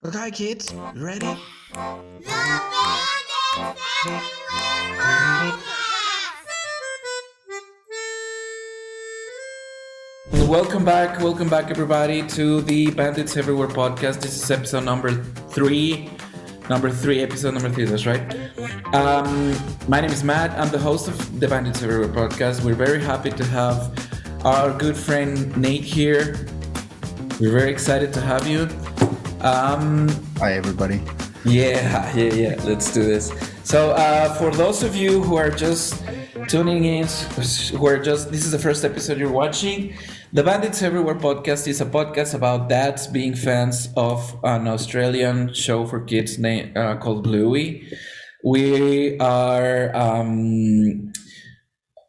Okay, kids, you ready? Welcome back, everybody, to the Bandits Everywhere Podcast. This is episode episode number three. That's right. My name is Matt. I'm the host of the Bandits Everywhere Podcast. We're very happy to have our good friend Nate here. We're very excited to have you. Hi, everybody. Yeah. Let's do this. So, for those of you who are just tuning in, this is the first episode you're watching. The Bandits Everywhere podcast is a podcast about dads being fans of an Australian show for kids called Bluey. We are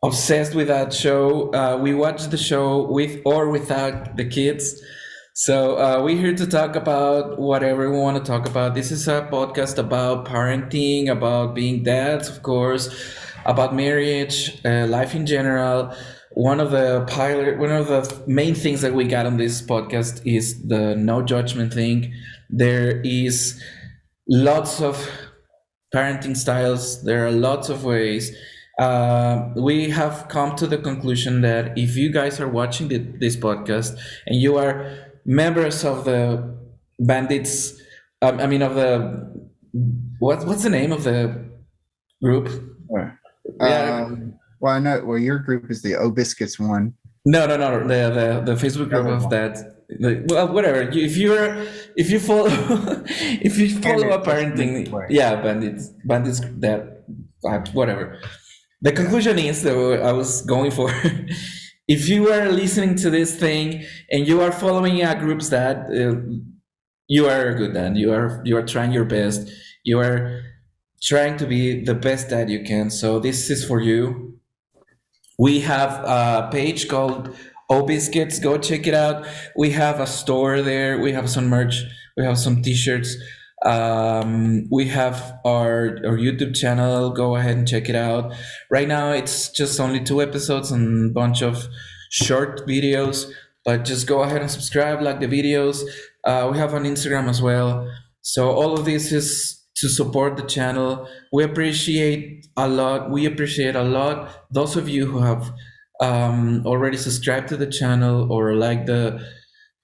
obsessed with that show. We watch the show with or without the kids. So we're here to talk about whatever we want to talk about. This is a podcast about parenting, about being dads, of course, about marriage, life in general. One of the main things that we got on this podcast is the no judgment thing. There is lots of parenting styles. There are lots of ways. We have come to the conclusion that if you guys are watching this podcast and you are members of the bandits, of the what's the name of the group? Well, I know. Well, your group is the O Biscuits one. No. The Facebook group of that. Whatever. If you follow a parenting, bandits that whatever. The conclusion is that I was going for. If you are listening to this thing and you are following a group's dad, you are a good dad. You are trying your best. You are trying to be the best dad you can. So this is for you. We have a page called O Biscuits. Go check it out. We have a store there. We have some merch. We have some T-shirts. We have our YouTube channel. Go ahead and check it out. Right now, it's just only 2 episodes and a bunch of short videos. But just go ahead and subscribe, like the videos. We have an Instagram as well. So all of this is to support the channel. We appreciate a lot those of you who have already subscribed to the channel or like the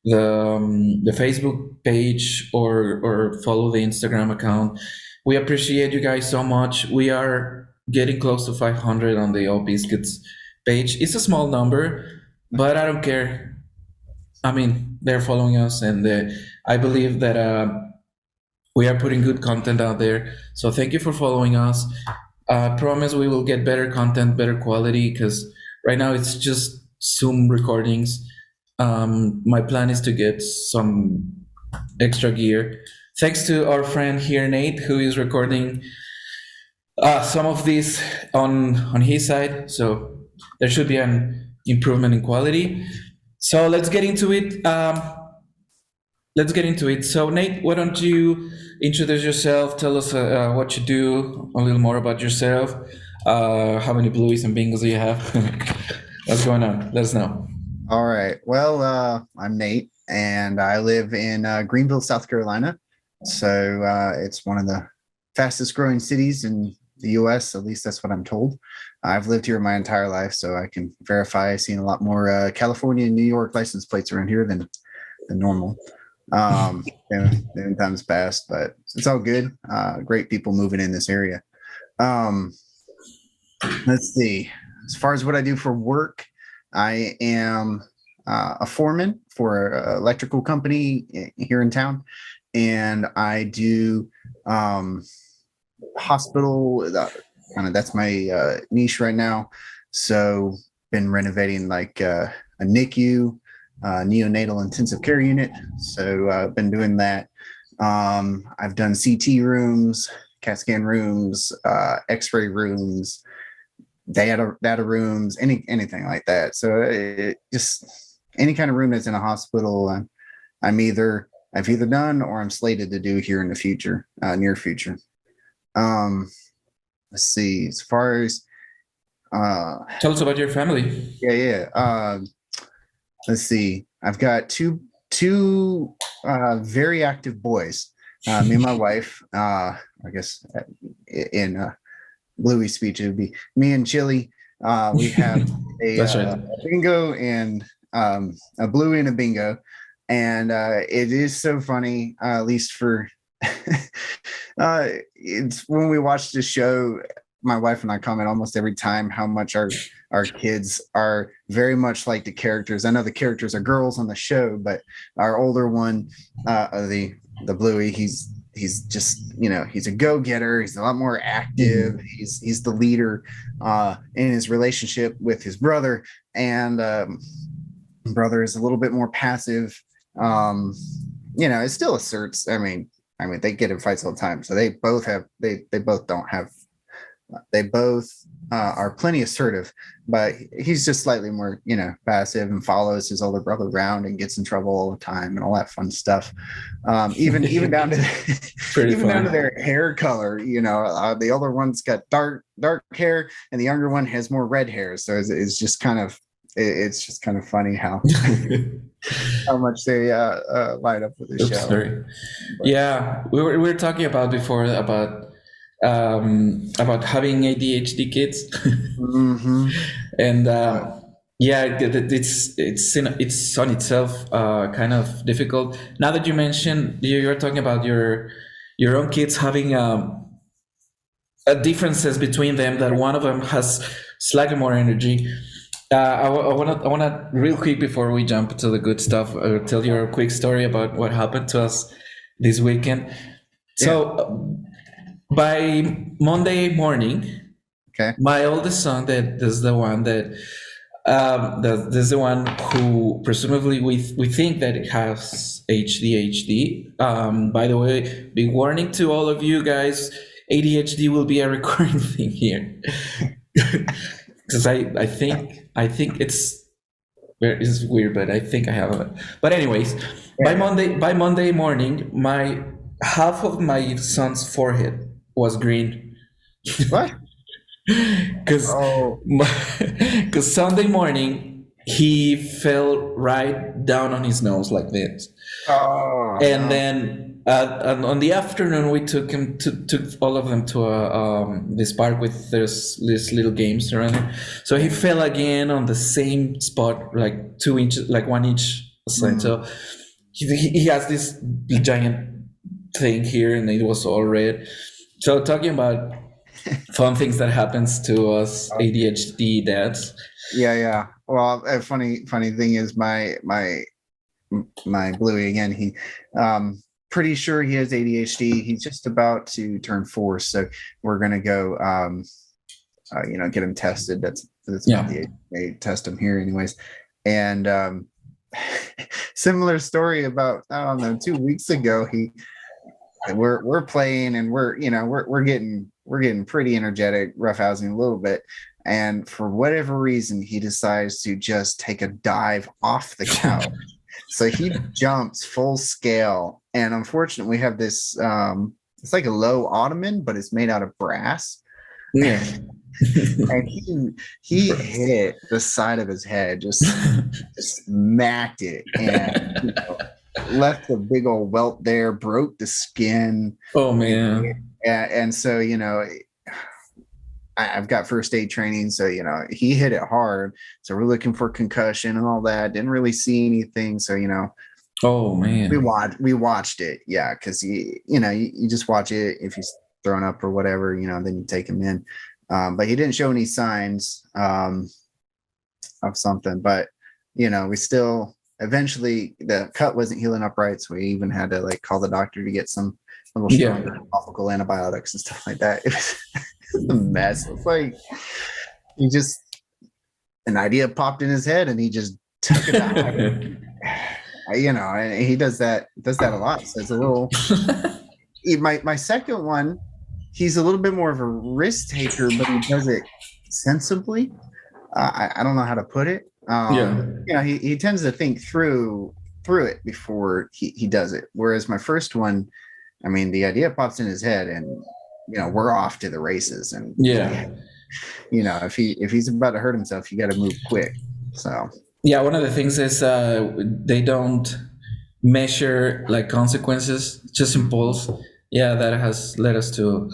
Facebook page or follow the Instagram account. We appreciate you guys so much. We are getting close to 500 on the All Biscuits page. It's a small number, but I don't care. I mean, they're following us, and I believe that we are putting good content out there. So thank you for following us. I promise we will get better content, better quality, because right now it's just Zoom recordings. My plan is to get some extra gear. Thanks to our friend here, Nate, who is recording some of these on his side. So there should be an improvement in quality. So let's get into it. So Nate, why don't you introduce yourself? Tell us what you do, a little more about yourself. How many blueys and bingos do you have? What's going on? Let us know. All right. Well, I'm Nate, and I live in Greenville, South Carolina. So it's one of the fastest growing cities in the U.S. At least that's what I'm told. I've lived here my entire life, so I can verify I've seen a lot more California and New York license plates around here than normal. In times past, but it's all good. Great people moving in this area. Let's see. As far as what I do for work, I am a foreman for an electrical company here in town, and I do hospital. That's my niche right now. So, been renovating like a NICU. Neonatal intensive care unit. So I've been doing that. I've done CT rooms, CAT scan rooms, X-ray rooms, data rooms, anything like that. So just any kind of room that's in a hospital, I've either done or I'm slated to do here in the future, near future. Let's see. As far as tell us about your family. Yeah. Let's see. I've got two very active boys. Me and my wife, I guess in Bluey speech, it would be me and Chili. We have That's right. a bingo and a Bluey and a bingo. And it is so funny, at least for it's when we watch the show, my wife and I comment almost every time how much our kids are very much like the characters. I know the characters are girls on the show, but our older one, the Bluey, he's just, he's a go-getter. He's a lot more active. He's the leader in his relationship with his brother, and brother is a little bit more passive. It still asserts. I mean, they get in fights all the time. So they both are plenty assertive, but he's just slightly more, passive, and follows his older brother around and gets in trouble all the time and all that fun stuff. Even down to down to their hair color. The older one's got dark hair, and the younger one has more red hair. So it's just kind of funny how how much they light up with the show. Sorry. Yeah, we were talking about before about having ADHD kids, Mm-hmm. and it's on itself kind of difficult. Now that you mentioned you're talking about your own kids having differences between them, that one of them has slightly more energy. I wanna real quick before we jump to the good stuff, tell you a quick story about what happened to us this weekend. So by Monday morning, Okay. my oldest son, that is the one there's the one who presumably we think that it has ADHD. By the way, big warning to all of you guys: ADHD will be a recurring thing here, because I think it's weird, but I think I have it. But anyways, by Monday morning, my half of my son's forehead was green. What? Because Sunday morning he fell right down on his nose like this. And then on the afternoon we took all of them to this park with this little games around it. So he fell again on the same spot, like 2 inches, like 1 inch aside. So he has this giant thing here, and it was all red. So talking about fun things that happens to us ADHD dads. Yeah. Well, a funny thing is my Bluey, again, he pretty sure he has ADHD. He's just about to turn 4, so we're gonna go get him tested. That's about the age they test him here anyways. And similar story about, I don't know, 2 weeks ago, we're playing, and we're getting pretty energetic, roughhousing a little bit, and for whatever reason he decides to just take a dive off the couch. So he jumps full scale, and unfortunately we have this it's like a low ottoman, but it's made out of brass. Yeah. And he hit the side of his head, just smacked it, and left a big old welt there, broke the skin. Oh man. And so I've got first aid training, so he hit it hard, so we're looking for concussion and all that. Didn't really see anything, so oh man, we watched it, because you just watch it. If he's thrown up or whatever, then you take him in, but he didn't show any signs of something. But we still, eventually the cut wasn't healing up right, so we even had to call the doctor to get some little stronger topical antibiotics and stuff like that. It was a mess. It's like an idea popped in his head and he just took it out. And he does that a lot. So it's a little my second one, he's a little bit more of a risk taker, but he does it sensibly. I don't know how to put it. He tends to think through it before he does it. Whereas my first one, the idea pops in his head, and we're off to the races. And if he's about to hurt himself, you got to move quick. So one of the things is they don't measure like consequences, just impulse. Yeah, that has led us to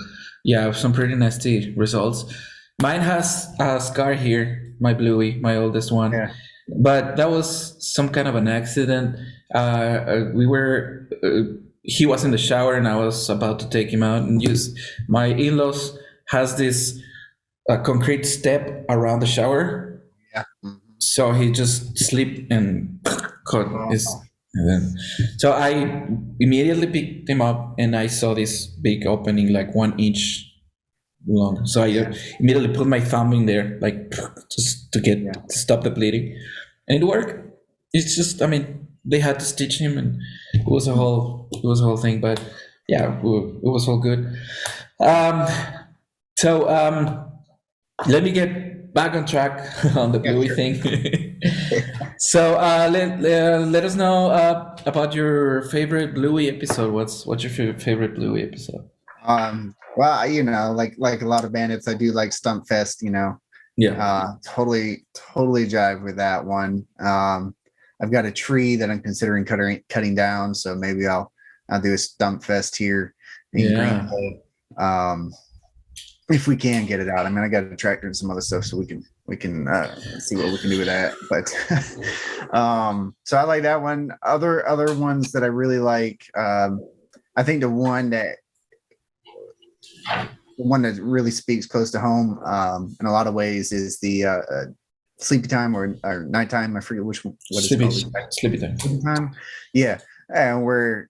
some pretty nasty results. Mine has a scar here, my Bluey, my oldest one. Yeah. But that was some kind of an accident. He was in the shower and I was about to take him out and use my in-laws has this concrete step around the shower. Yeah. So he just slipped and caught his. So I immediately picked him up and I saw this big opening, like 1 inch long. So I immediately put my thumb in there, like just to stop the bleeding, and it worked. It's just, I mean, they had to stitch him, and it was a whole thing. But yeah, it was all good. So let me get back on track on the Bluey thing. So let us know about your favorite Bluey episode. What's your favorite Bluey episode? Well, you know, like a lot of bandits, I do like Stump Fest, you know. Yeah. Totally jive with that one. I've got a tree that I'm considering cutting down, so maybe I'll do a Stump Fest here in Greenville. If we can get it out. I mean, I got a tractor and some other stuff, so we can see what we can do with that. But so I like that one. Other ones that I really like, I think the one that really speaks close to home in a lot of ways is the sleepy time or nighttime. I forget what it's called. Sleepy time. Yeah, and we're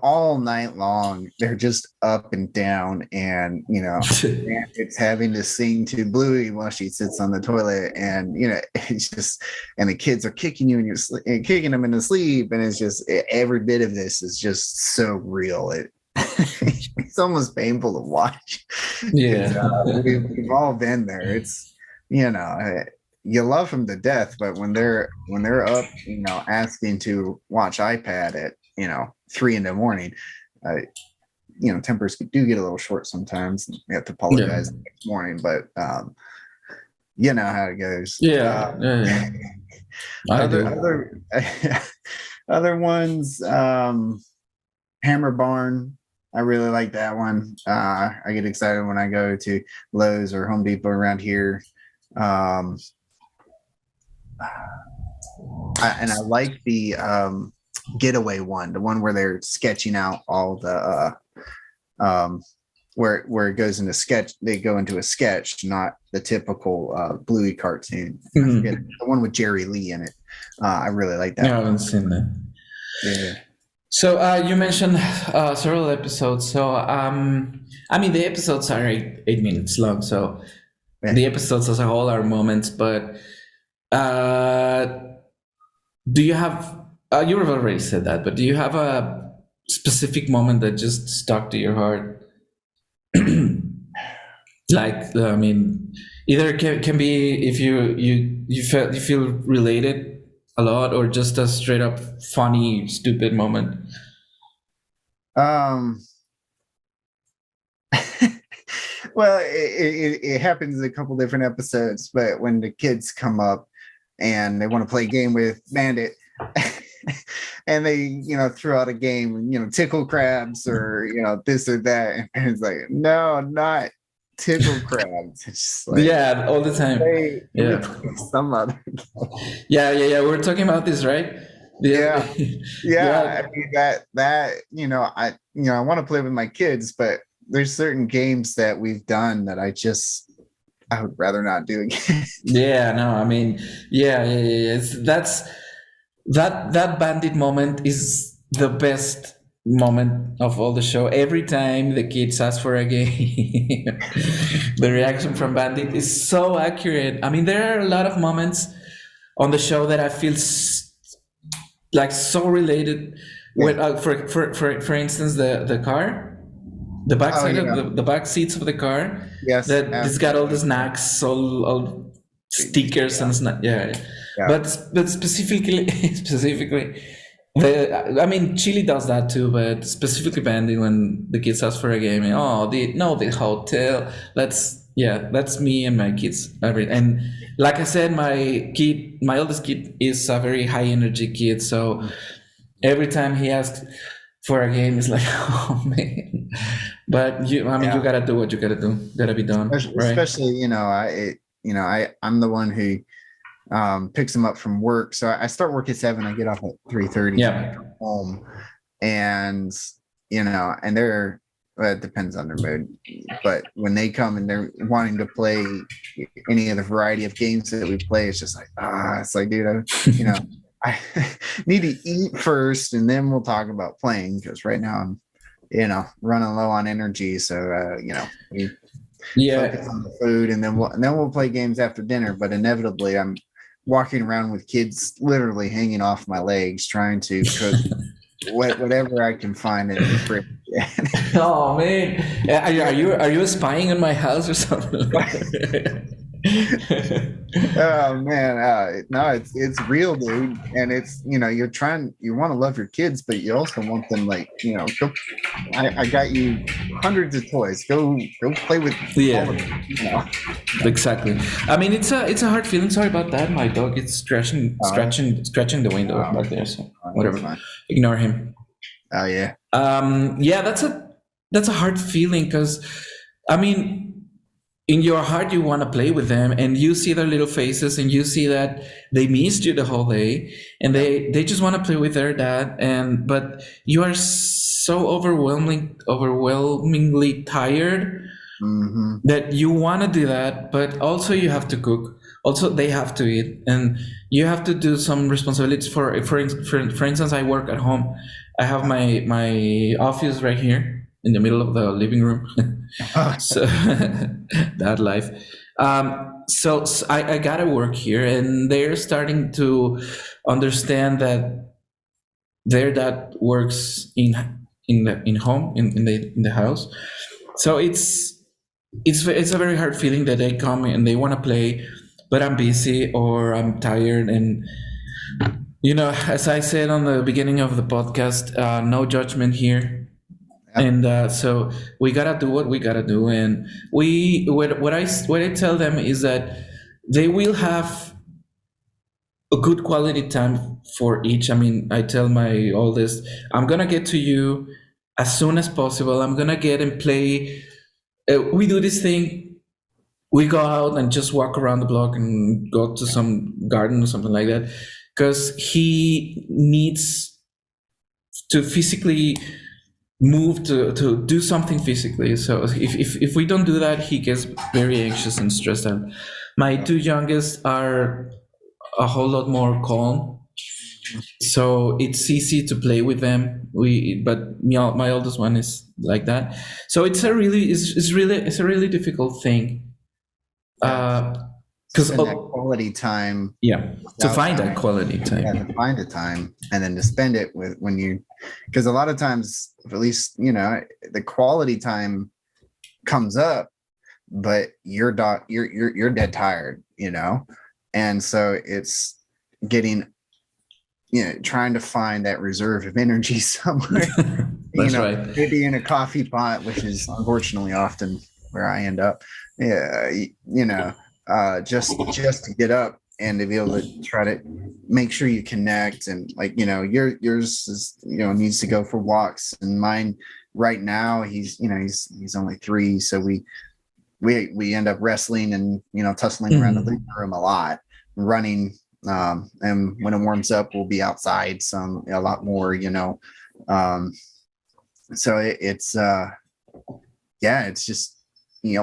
all night long they're just up and down, and you know, it's having to sing to Bluey while she sits on the toilet, and you know, it's just, and the kids are kicking you and kicking them into sleep, and it's just every bit of this is just so real. It's almost painful to watch. Yeah. We've all been there. It's, you know, you love them to death, but when they're up, you know, asking to watch iPad at, you know, 3 a.m, you know, tempers do get a little short sometimes. You have to apologize the next morning, but you know how it goes. Other ones, Hammer Barn. I really like that one. I get excited when I go to Lowe's or Home Depot around here. And I like the getaway one, the one where they're sketching out all the where it goes into sketch. They go into a sketch, not the typical Bluey cartoon. I forget, the one with Jerry Lee in it. I really like that. Yeah, I haven't seen that. Yeah. So you mentioned several episodes. So I mean, the episodes are 8 minutes long. So the episodes as a whole are moments. But do you have? You've already said that. But do you have a specific moment that just stuck to your heart? Like, I mean, either can be if you feel related a lot, or just a straight up funny, stupid moment. Well, it happens in a couple different episodes, but when the kids come up and they want to play a game with Bandit, and they, you know, throw out a game, you know, tickle crabs or, you know, this or that, and it's like, no, not tickle crabs. It's just like, all the time. Some other. Yeah. We're talking about this, right? Yeah. I mean, that you know, I want to play with my kids, but there's certain games that we've done that I would rather not do again. Yeah, no, I mean, that's that Bandit moment is the best moment of all the show. Every time the kids ask for a game, the reaction from Bandit is so accurate. I mean, there are a lot of moments on the show that I feel like so related with. For instance, the car, the back side of the back seats of the car. Yes, it's got all the snacks, all stickers and snacks. But specifically. I mean, Chile does that too, but specifically Bandit, when the kids ask for a game, the hotel. That's me and my kids. And like I said, my oldest kid is a very high energy kid, so every time he asks for a game, it's like, oh man. But you gotta do what you gotta do. Gotta be done, right? Especially, I'm the one who picks them up from work. So I start work at 7. I get off at 3:30. Yeah. Home, and and they're. Well, it depends on their mood, but when they come and they're wanting to play any of the variety of games that we play, it's just like, it's like, dude, I need to eat first, and then we'll talk about playing, because right now I'm, running low on energy. So, we focus on the food, and then we'll play games after dinner. But inevitably, I'm walking around with kids literally hanging off my legs, trying to cook whatever I can find in the fridge. Oh man, are you spying on my house or something? Oh man, no, it's real, dude. And it's, you want to love your kids, but you also want them, like, go. I got you hundreds of toys. Go play with all of them. Exactly. I mean, it's a hard feeling. Sorry about that. My dog is scratching the window back there. So whatever. Ignore him. Oh yeah. That's a hard feeling, because, I mean, in your heart, you want to play with them, and you see their little faces, and you see that they missed you the whole day, and they just want to play with their dad. But you are so overwhelmingly tired that you want to do that, but also you have to cook. Also, they have to eat, and you have to do some responsibilities. For instance, I work at home. I have my office right here in the middle of the living room. So that life. So I gotta work here, and they're starting to understand that their dad works in the house. So it's a very hard feeling that they come and they want to play, but I'm busy or I'm tired. And as I said on the beginning of the podcast, no judgment here. And so we gotta do what we gotta do, and what I tell them is that they will have a good quality time for each. I mean, I tell my oldest, I'm gonna get to you as soon as possible. I'm gonna get and play. We do this thing. We go out and just walk around the block and go to some garden or something like that, because he needs to physically move to do something physically. So if we don't do that, he gets very anxious and stressed out. My 2 youngest are a whole lot more calm, so it's easy to play with them. But my oldest one is like that. So it's a really difficult thing. Because that quality time. Yeah, to find that quality time. Yeah, to find a time, and then to spend it with because a lot of times, at least, the quality time comes up, but you're dead tired, and so it's getting, trying to find that reserve of energy somewhere. That's right. Maybe in a coffee pot, which is unfortunately often where I end up. Yeah, just to get up and to be able to try to make sure you connect, and like, yours is, needs to go for walks, and mine right now, he's only 3, so we end up wrestling and tussling around the living room a lot, running, and when it warms up, we'll be outside a lot more, so it's it's just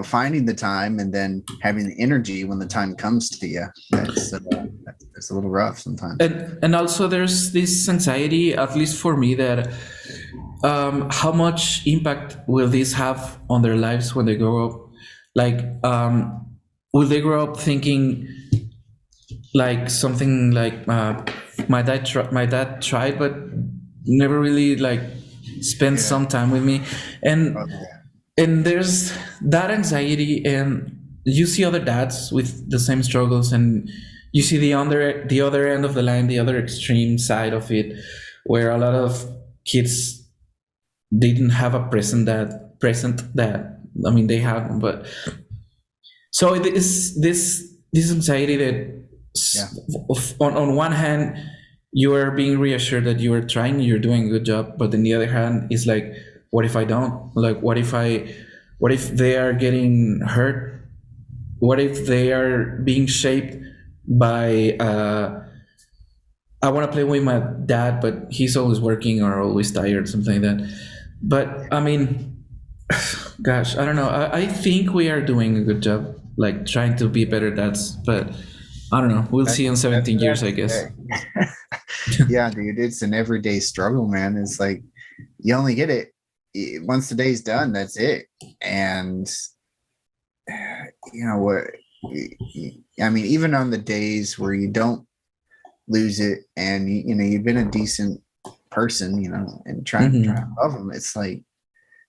finding the time and then having the energy when the time comes to you. That's a little rough sometimes. And also there's this anxiety, at least for me, that how much impact will this have on their lives when they grow up? Like, will they grow up thinking like something like my dad tried but never really like spent some time with me, and there's that anxiety, and you see other dads with the same struggles, and you see the other end of the line, the other extreme side of it, where a lot of kids didn't have a present dad. I mean, they had, but so it is this anxiety that on one hand you are being reassured that you are trying, you're doing a good job, but on the other hand, it's like, what if I don't? Like, what if they are getting hurt? What if they are being shaped by I want to play with my dad, but he's always working or always tired, something like that. But I mean, gosh, I don't know. I think we are doing a good job, like trying to be better dads. But I don't know. We'll see in 17 years, I guess. Yeah, dude, it's an everyday struggle, man. It's like you only get it once the day's done. That's it. And you know what? I mean, even on the days where you don't lose it, and you know you've been a decent person, you know, and trying to love them, it's like,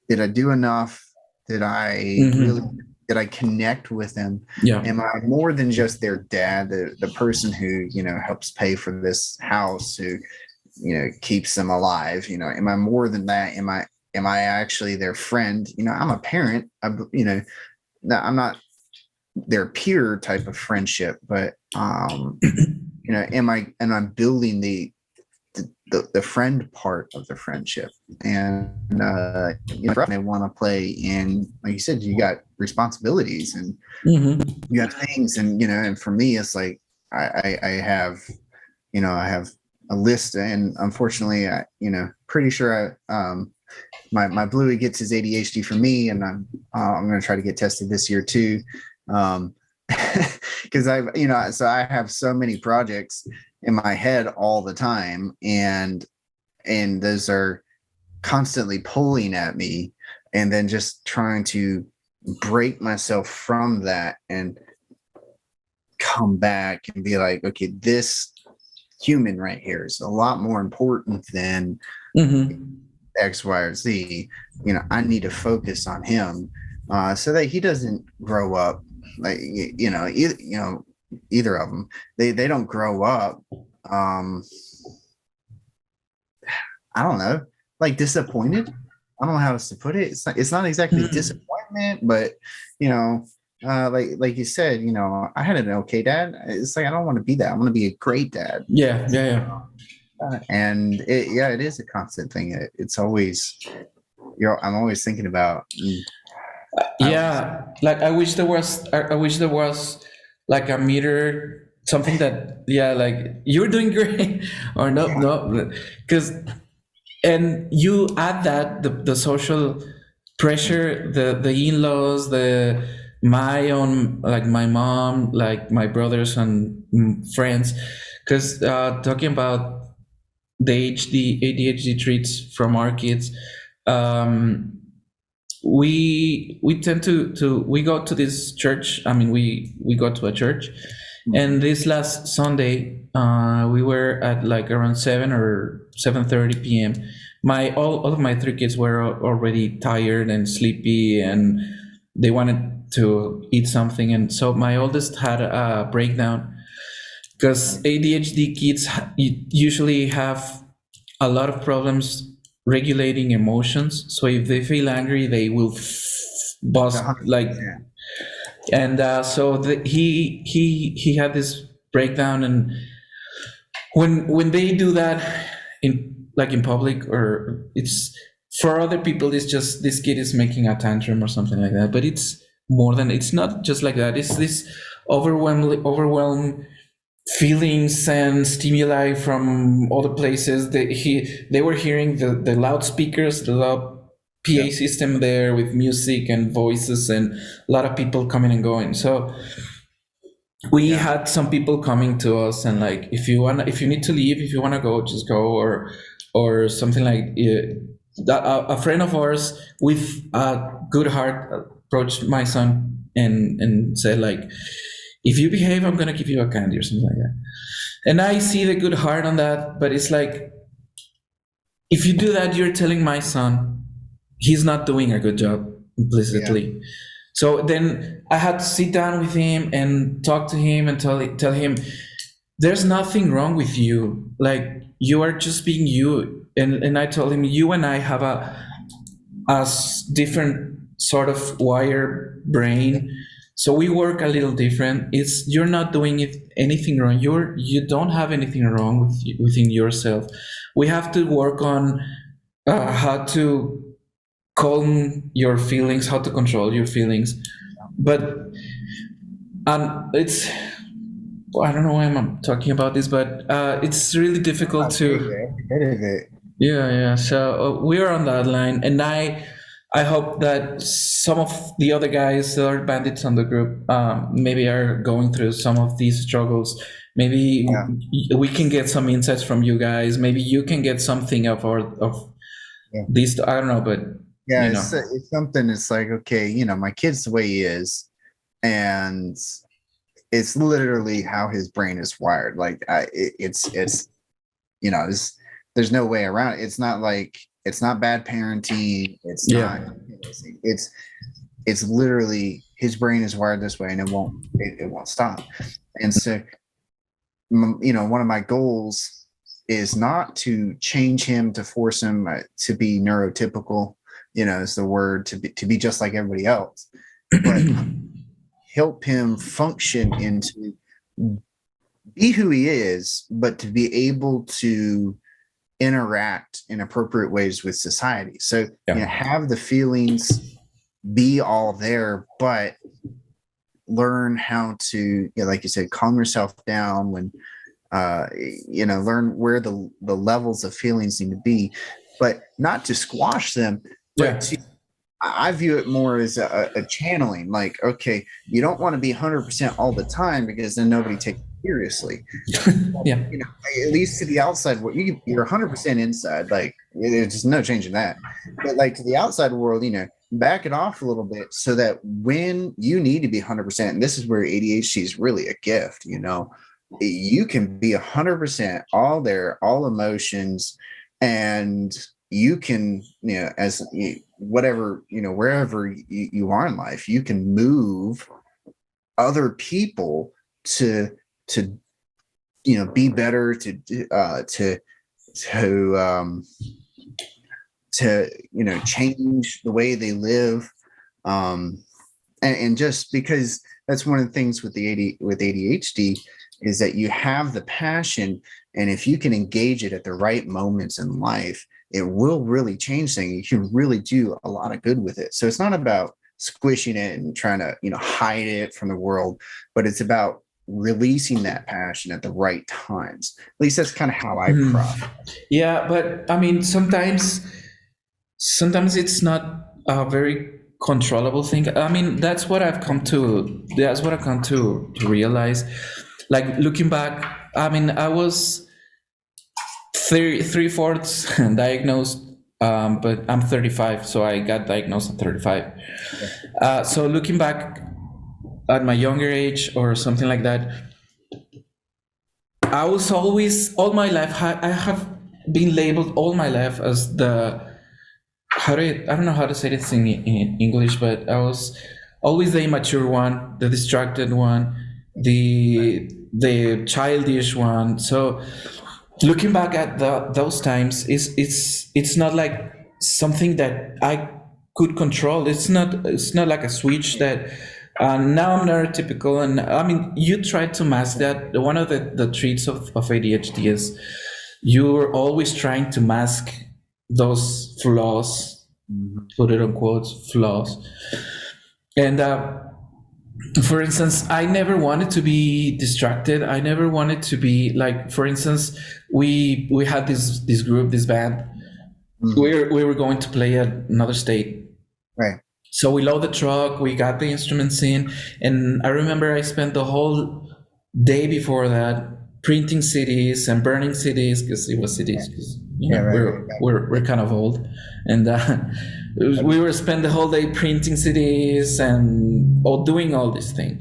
did I do enough? Did I really? Did I connect with them? Yeah. Am I more than just their dad, the person who, you know, helps pay for this house, who, you know, keeps them alive? You know, am I more than that? Am I actually their friend? You know, I'm a parent. You know, I'm not their peer type of friendship, but you know, am I building the friend part of the friendship? And you know, they want to play in, like you said, you got responsibilities and you have things, and you know, and for me, it's like I have, you know, I have a list, and unfortunately, you know, pretty sure my Bluey gets his ADHD from me, and I'm going to try to get tested this year too. Because you know, so I have so many projects in my head all the time, and those are constantly pulling at me, and then just trying to break myself from that and come back and be like, okay, this human right here is a lot more important than X, Y, or Z. You know, I need to focus on him so that he doesn't grow up like, you know, either of them. They don't grow up. I don't know, like disappointed. I don't know how else to put it. It's not exactly disappointment, but you know, like you said, you know, I had an okay dad. It's like I don't want to be that. I want to be a great dad. Yeah. And it is a constant thing. It's always, I'm always thinking about. Like I wish there was like a meter, something that like you're doing great or no, because and you add that the social pressure, the in-laws, my own, like my mom, like my brothers and friends, because talking about the ADHD treats from our kids, we tend to we go to this church. I mean, we go to a church, and this last Sunday, we were at like around 7 or 7:30 p.m. All of my 3 kids were already tired and sleepy, and they wanted to eat something. And so my oldest had a breakdown, because ADHD kids usually have a lot of problems regulating emotions. So if they feel angry, they will bust like. And so he had this breakdown, and when they do that in public, or it's for other people, it's just this kid is making a tantrum or something like that. But it's more than, it's not just like that. It's this overwhelmed feelings and stimuli from other places. They were hearing the loudspeakers, the loud PA system there with music and voices, and a lot of people coming and going. So we had some people coming to us and like, if you need to leave, if you want to go, just go, or something like. A friend of ours with a good heart approached my son and said like, if you behave, I'm gonna give you a candy or something like that. And I see the good heart on that, but it's like, if you do that, you're telling my son he's not doing a good job implicitly. Yeah. So then I had to sit down with him and talk to him and tell him, there's nothing wrong with you. Like, you are just being you. And I told him, you and I have a different sort of wired brain. So we work a little different. It's you're not doing anything wrong. You don't have anything wrong within yourself. We have to work on how to calm your feelings, how to control your feelings. But it's I don't know why I'm talking about this, but it's really difficult to. Yeah. So we are on that line, and I hope that some of the other guys that are bandits on the group maybe are going through some of these struggles. Maybe we can get some insights from you guys. Maybe you can get something of these. I don't know, but it's something. It's like, okay, my kid's the way he is, and it's literally how his brain is wired. Like there's no way around it. It's not like it's not bad parenting. It's not. It's literally his brain is wired this way, and it won't stop. And so, one of my goals is not to change him, to force him to be neurotypical. Is the word, to be just like everybody else, but help him function into be who he is, but to be able to interact in appropriate ways with society. So have the feelings be all there, but learn how to, like you said, calm yourself down when, learn where the levels of feelings need to be, but not to squash them. But I view it more as a channeling. Like, okay, you don't want to be 100% all the time because then nobody takes it seriously. At least to the outside, you're 100% inside. Like, there's just no changing that. But like to the outside world, back it off a little bit so that when you need to be 100%, and this is where ADHD is really a gift. You can be 100% all there, all emotions, and you can, as whatever, wherever you are in life, you can move other people to be better, to change the way they live, and just because that's one of the things with ADHD is that you have the passion, and if you can engage it at the right moments in life, it will really change things. You can really do a lot of good with it. So it's not about squishing it and trying to, hide it from the world, but it's about releasing that passion at the right times. At least that's kind of how I process. Yeah, but I mean, sometimes it's not a very controllable thing. I mean, that's what I've come to realize. Like looking back, I mean, I was 3/4 diagnosed, but I'm 35, so I got diagnosed at 35. So looking back at my younger age or something like that, I was always, all my life, I have been labeled all my life as I don't know how to say this in English, but I was always the immature one, the distracted one, the childish one. So looking back at those times, it's not like something that I could control. It's not like a switch that now I'm neurotypical, and I mean, you try to mask that. One of the traits of ADHD is you're always trying to mask those flaws, put it on quotes, flaws. And for instance, I never wanted to be distracted. I never wanted to be like, for instance, we had this group, this band. We were going to play at another state. Right. So we load the truck, we got the instruments in, and I remember I spent the whole day before that printing CDs and burning CDs, because it was CDs. We're kind of old, and we were spend the whole day printing CDs and doing all this thing.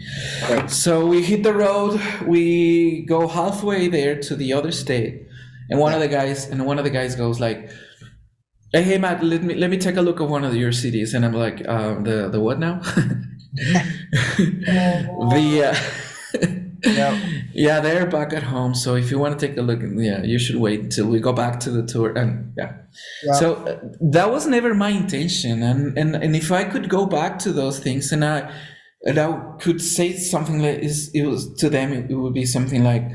Right. So we hit the road. We go halfway there to the other state, and one of the guys goes like, "Hey Matt, let me take a look at one of your CDs," and I'm like, "The what now?" Yeah, they're back at home. So if you want to take a look, you should wait until we go back to the tour. And so that was never my intention. And if I could go back to those things, and and I could say something like it was to them. It would be something like,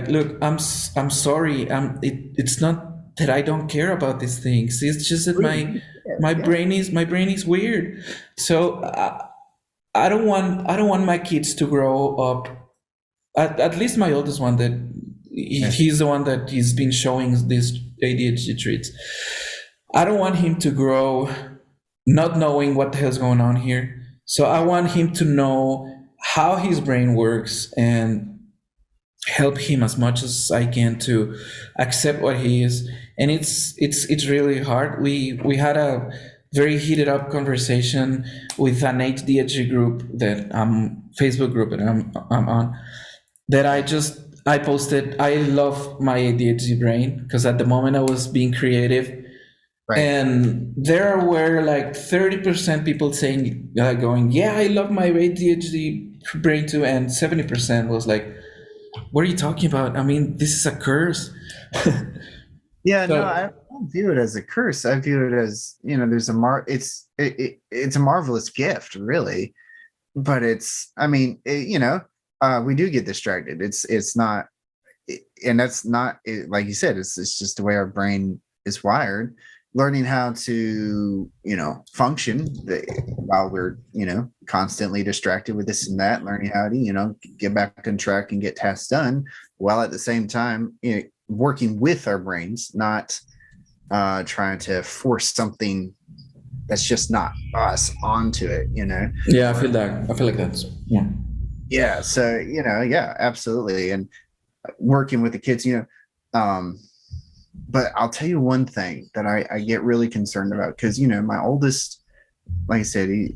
look, I'm sorry. It's not that I don't care about these things. It's just that my brain is weird. So I don't want my kids to grow up. At least my oldest one, that he's the one that he's been showing this ADHD treats. I don't want him to grow not knowing what the hell's going on here. So I want him to know how his brain works and help him as much as I can to accept what he is. And it's really hard. We had a very heated up conversation with an ADHD group that Facebook group that I'm on, that I posted, I love my ADHD brain, because at the moment I was being creative. Right. And there were like 30% people saying, going, yeah, I love my ADHD brain too. And 70% was like, what are you talking about? I mean, this is a curse. Yeah, so, no, I don't view it as a curse. I view it as, there's it's a marvelous gift, really. But we do get distracted. It's not, and that's not, like you said, it's just the way our brain is wired. Learning how to, function while we're, constantly distracted with this and that, learning how to, get back on track and get tasks done, while at the same time, working with our brains, not trying to force something that's just not us onto it, Yeah, I feel like that's, yeah. Yeah. So, yeah, absolutely. And working with the kids, but I'll tell you one thing that I get really concerned about, because, my oldest, like I said, he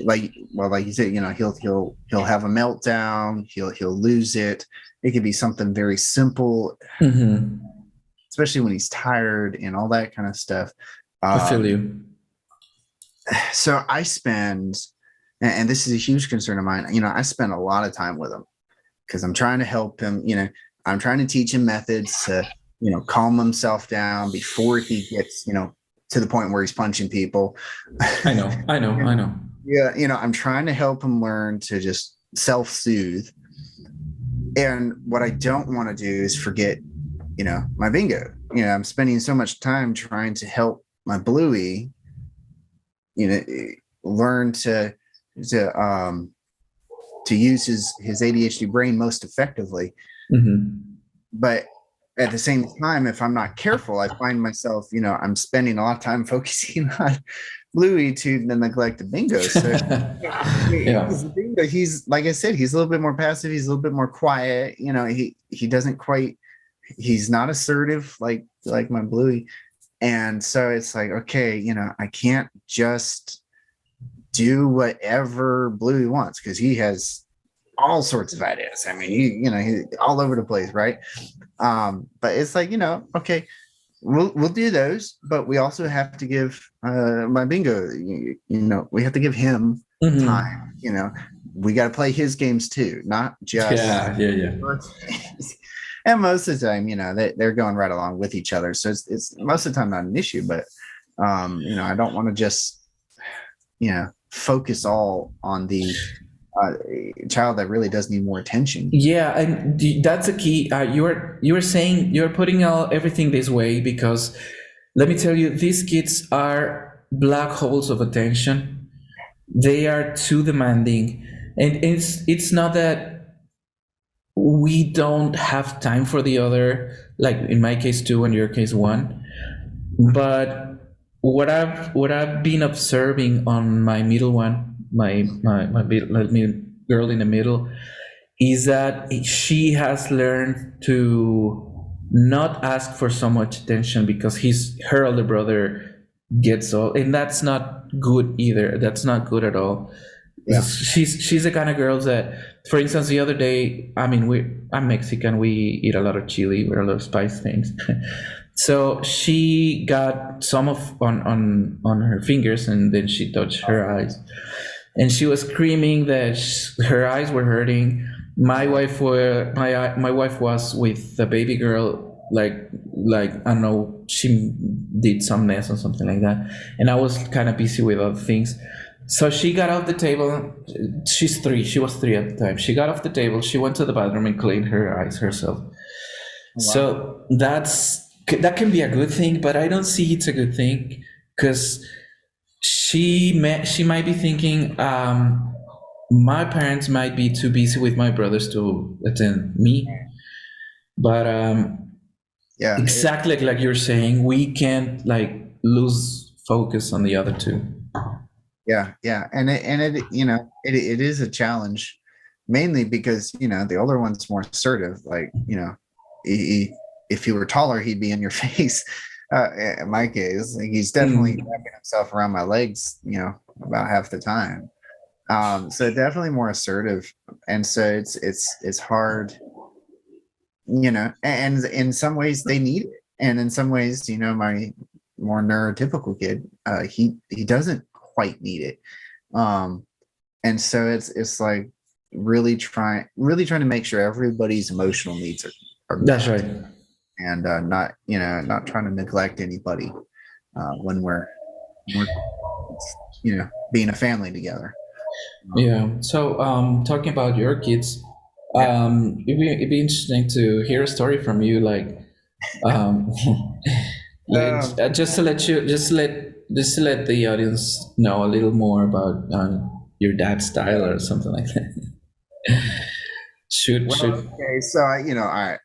like you said, he'll have a meltdown. He'll lose it. It could be something very simple, especially when he's tired and all that kind of stuff. I feel you. So I spend, and this is a huge concern of mine, I spend a lot of time with him, because I'm trying to help him. I'm trying to teach him methods to, calm himself down before he gets, to the point where he's punching people. I know. Yeah. I'm trying to help him learn to just self-soothe. And what I don't want to do is forget, my bingo. I'm spending so much time trying to help my Bluey, learn to use his ADHD brain most effectively. But at the same time, if I'm not careful, I find myself, I'm spending a lot of time focusing on Bluey to the neglect of bingo. So he's, like I said, he's a little bit more passive. He's a little bit more quiet. He doesn't quite, he's not assertive like my Bluey. And so it's like, okay, I can't just do whatever Bluey wants, because he has all sorts of ideas. I mean, he's all over the place, right? But it's like, okay, we'll do those, but we also have to give my bingo, we have to give him time. We got to play his games too, not just yeah. And most of the time, they're going right along with each other, so it's most of the time not an issue. But I don't want to just focus all on the child that really does need more attention. Yeah, and that's a key. You were saying you're putting everything this way because, let me tell you, these kids are black holes of attention. They are too demanding, and it's not that we don't have time for the other, like in my case 2 and your case 1, but what I've been observing on my middle one, my girl in the middle, is that she has learned to not ask for so much attention because her older brother gets all, and that's not good either. That's not good at all. Yeah. She's the kind of girl that, for instance, the other day, I mean, I'm Mexican, we eat a lot of chili, we're a lot of spice things. So she got some on her fingers, and then she touched her eyes, and she was screaming that her eyes were hurting. My wife was with the baby girl, like I don't know, she did some mess or something like that, and I was kind of busy with other things. So she got off the table. She's 3. She was 3 at the time. She got off the table. She went to the bathroom and cleaned her eyes herself. Wow. So that can be a good thing, but I don't see it's a good thing because she might be thinking, my parents might be too busy with my brothers to attend me. But Yeah, exactly like you're saying, we can't like lose focus on the other two. yeah, and it it is a challenge, mainly because the older one's more assertive. Like if he were taller, he'd be in your face. In my case, like, he's definitely wrapping himself around my legs, about half the time. So definitely more assertive, and so it's hard, and in some ways they need it, and in some ways, my more neurotypical kid, he doesn't quite need it, and so it's like really trying to make sure everybody's emotional needs are met. That's right. And not trying to neglect anybody when we're being a family together. Yeah. So talking about your kids, it'd be interesting to hear a story from you, like just to let the audience know a little more about your dad's style or something like that. should Okay, so all right.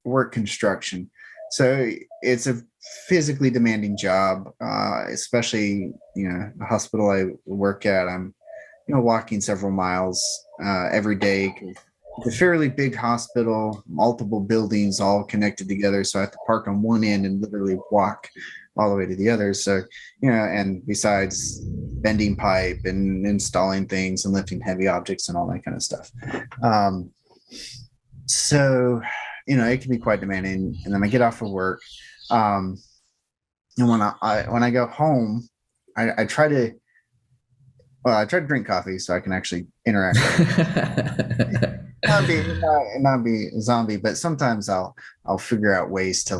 Work construction, so it's a physically demanding job, especially the hospital I work at. I'm walking several miles every day. It's a fairly big hospital, multiple buildings all connected together, so I have to park on one end and literally walk all the way to the other. So and besides bending pipe and installing things and lifting heavy objects and all that kind of stuff, so it can be quite demanding. And then I get off of work, and when I go home, I try to drink coffee so I can actually interact. not be a zombie, but sometimes I'll figure out ways to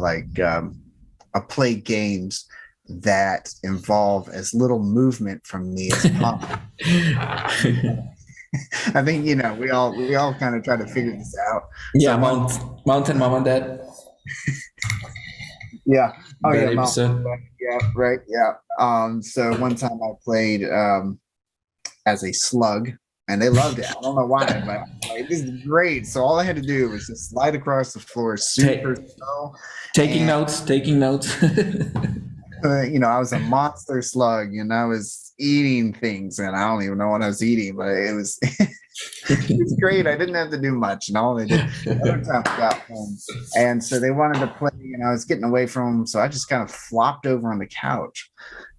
I'll play games that involve as little movement from me as possible. I think we all kind of try to figure this out. Yeah, Mountain Mom and Dad. Yeah. Oh that yeah. Episode. Yeah. Right. Yeah. So one time I played as a slug, and they loved it. I don't know why, but this is great. So all I had to do was just slide across the floor super slow. Taking notes. I was a monster slug, and I was eating things, and I don't even know what I was eating, but it was it was great. I didn't have to do much, and all I did. Other time I got home, and so they wanted to play, and I was getting away from them, so I just kind of flopped over on the couch,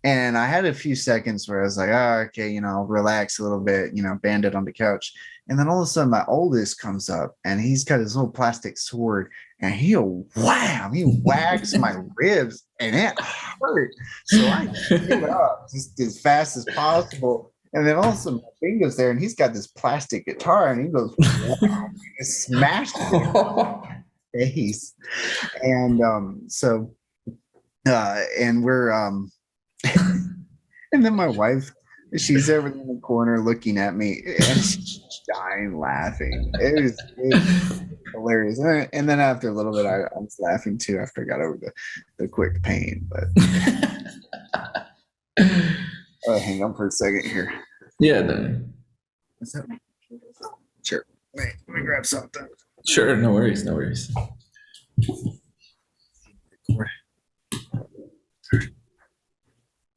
and I had a few seconds where I was like, oh, okay, I'll relax a little bit, bandit on the couch, and then all of a sudden my oldest comes up, and he's got his little plastic sword, and he whacks my ribs, and it hurt. So I get up just as fast as possible. And then also my finger's there, and he's got this plastic guitar, and he goes, smashed it in my face. And and we're and then my wife, she's over in the corner looking at me, and she's dying laughing. It was hilarious. And then after a little bit, I was laughing too after I got over the quick pain. But hang on for a second here. Yeah. No. What's that? Sure. Wait, let me grab something. Sure. No worries.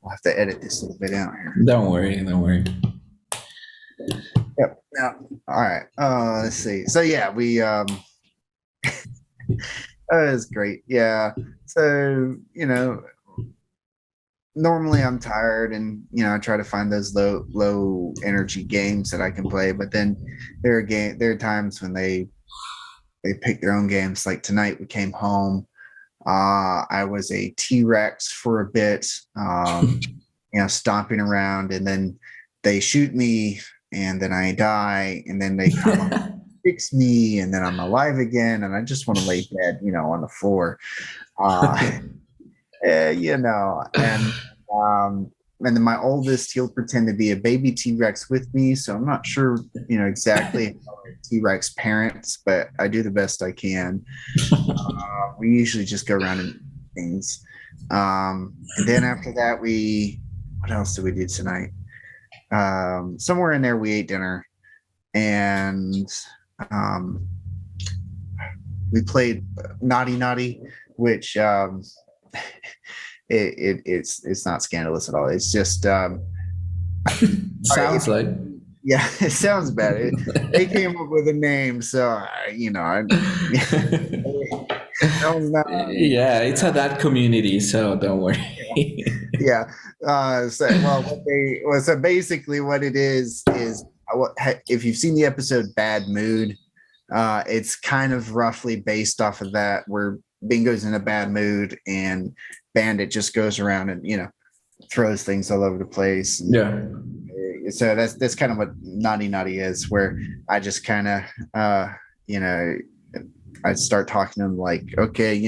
I'll have to edit this a little bit out here. Don't worry. Yep. Yeah. All right. Let's see. So yeah, we that was great. Yeah. So normally I'm tired, and I try to find those low energy games that I can play. But then there are times when they pick their own games. Like tonight, we came home. I was a T-Rex for a bit, stomping around, and then they shoot me, and then I die, and then they come up and fix me, and then I'm alive again, and I just want to lay dead, on the floor. And and then my oldest, he'll pretend to be a baby T-Rex with me. So I'm not sure, exactly T-Rex parents, but I do the best I can. We usually just go around and eat things. And then after that, what else did we do tonight? Somewhere in there, we ate dinner, and we played Naughty Naughty, which it's not scandalous at all. It's just sounds like. Yeah, it sounds bad. They came up with a name, so yeah, it's a that community, so don't worry. Yeah. So basically what it is if you've seen the episode Bad Mood, it's kind of roughly based off of that, where Bingo's in a bad mood and Bandit just goes around and throws things all over the place. Yeah. So that's kind of what Naughty Naughty is, where I just kind of I start talking to him like, okay,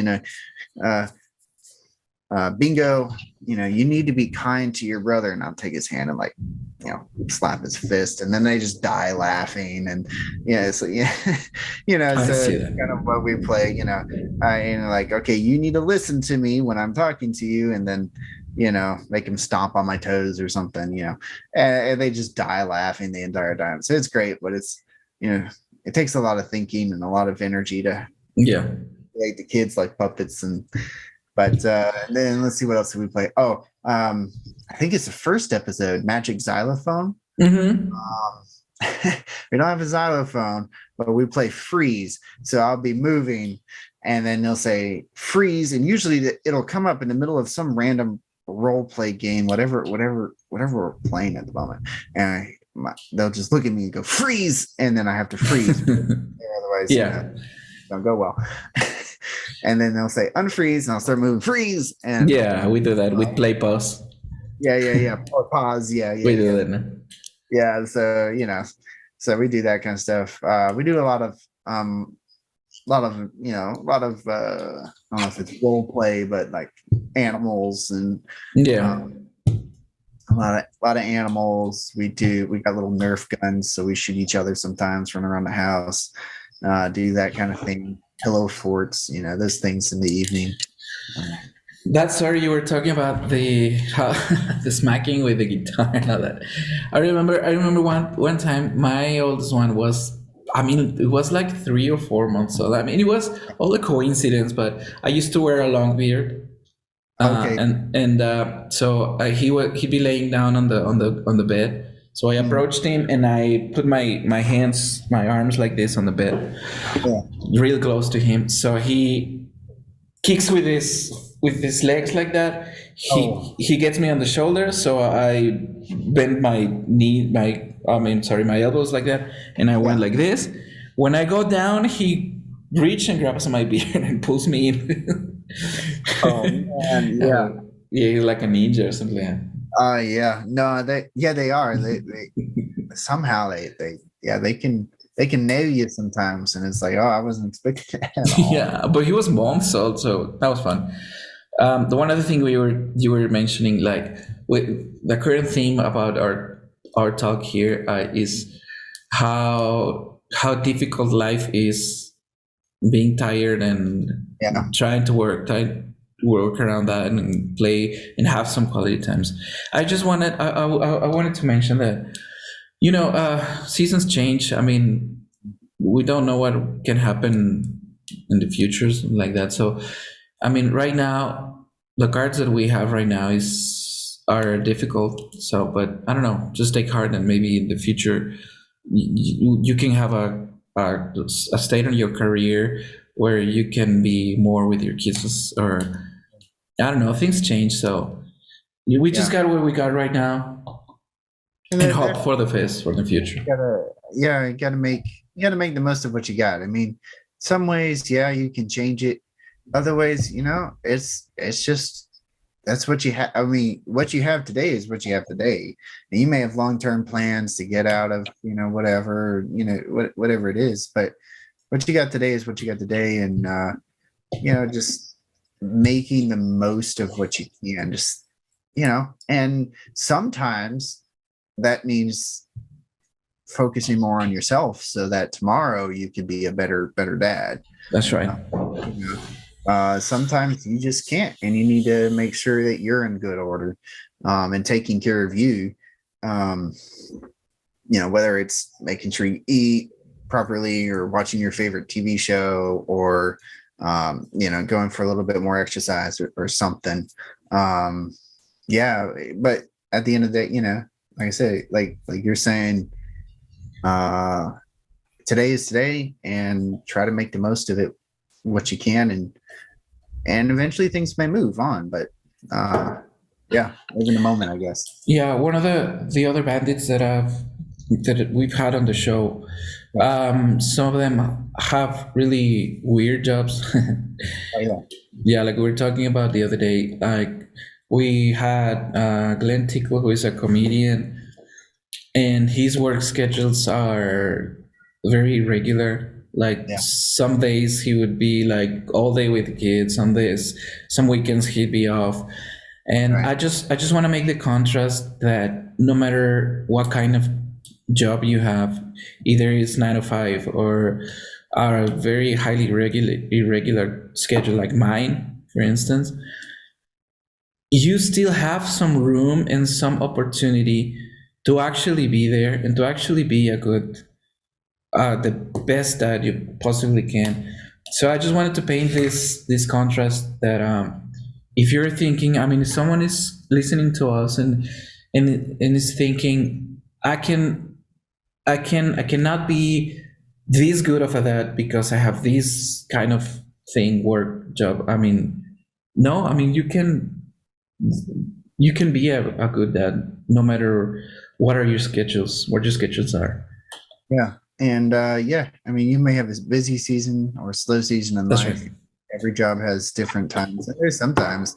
Bingo, you need to be kind to your brother, and I'll take his hand and slap his fist, and then they just die laughing, and so it's kind of what we play, okay, you need to listen to me when I'm talking to you, and then make him stomp on my toes or something, and they just die laughing the entire time. So it's great, but it's it takes a lot of thinking and a lot of energy to make the kids like puppets. But then let's see, what else did we play? I think it's the first episode, Magic Xylophone. Mm-hmm. We don't have a xylophone, but we play freeze. So I'll be moving, and then they'll say freeze, and usually it'll come up in the middle of some random role play game, whatever we're playing at the moment, and they'll just look at me and go freeze, and then I have to freeze. Otherwise, don't go well. And then they'll say unfreeze, and I'll start moving freeze. And we do that with play pause. Or pause. We do that now. Yeah, so so we do that kind of stuff. We do a lot of I don't know if it's role play, but like animals and a lot of animals. We got little Nerf guns, so we shoot each other sometimes, run around the house, do that kind of thing. Pillow forts, those things in the evening. That story you were talking about, the smacking with the guitar and all that. I remember one time my oldest one was, it was like 3 or 4 months old. It was all a coincidence, but I used to wear a long beard. Okay. So he'd be laying down on the bed. So I approached him and I put my arms like this on the bed, real close to him. So he kicks with his legs like that. He gets me on the shoulder, so I bend my elbows like that, and I went like this. When I go down, he reaches and grabs my beard and pulls me in. Oh man, he's like a ninja or something like that. No, they are. They somehow they can nail you sometimes, and it's like, I wasn't expecting that at all. Yeah, but he was months old, so that was fun. The one other thing you were mentioning, like with the current theme about our talk here, is how difficult life is, being tired and trying to work around that and play and have some quality times. I wanted to mention that seasons change. We don't know what can happen in the future like that. So right now the cards that we have right now are difficult. So, but I don't know, just take heart, and maybe in the future you can have a state on your career where you can be more with your kids, or I don't know, things change. So we just got what we got right now, and hope for the best for the future. You gotta make the most of what you got. Some ways, you can change it. Other ways, it's just, that's what you have. What you have today is what you have today. And you may have long-term plans to get out of, whatever, whatever it is, but what you got today is what you got today. And, just making the most of what you can, just and sometimes that means focusing more on yourself so that tomorrow you can be a better dad. That's right. Sometimes you just can't, and you need to make sure that you're in good order, and taking care of you. Whether it's making sure you eat properly or watching your favorite TV show or, going for a little bit more exercise or something. But at the end of the day, like I say, like you're saying, today is today, and try to make the most of it, what you can, and eventually things may move on. But live in the moment, I guess. Yeah, one of the other bandits that we've had on the show, some of them have really weird jobs. Oh, yeah. Yeah, like we were talking about the other day, like we had Glenn Tickle, who is a comedian, and his work schedules are very irregular. Like some days he would be like all day with the kids, some weekends he'd be off. And Right. I just want to make the contrast that no matter what kind of job you have, either it's 9 to 5 or a very highly irregular schedule like mine, for instance, you still have some room and some opportunity to actually be there and to actually be a good, the best dad you possibly can. So I just wanted to paint this contrast that if you're thinking, I mean, if someone is listening to us and is thinking, I cannot be this good of a dad because I have this kind of thing, work job. I mean, no, I mean, you can be a good dad no matter what your schedules are. Yeah. And I mean, you may have a busy season or a slow season in That's life. right. Every job has different times. And there's sometimes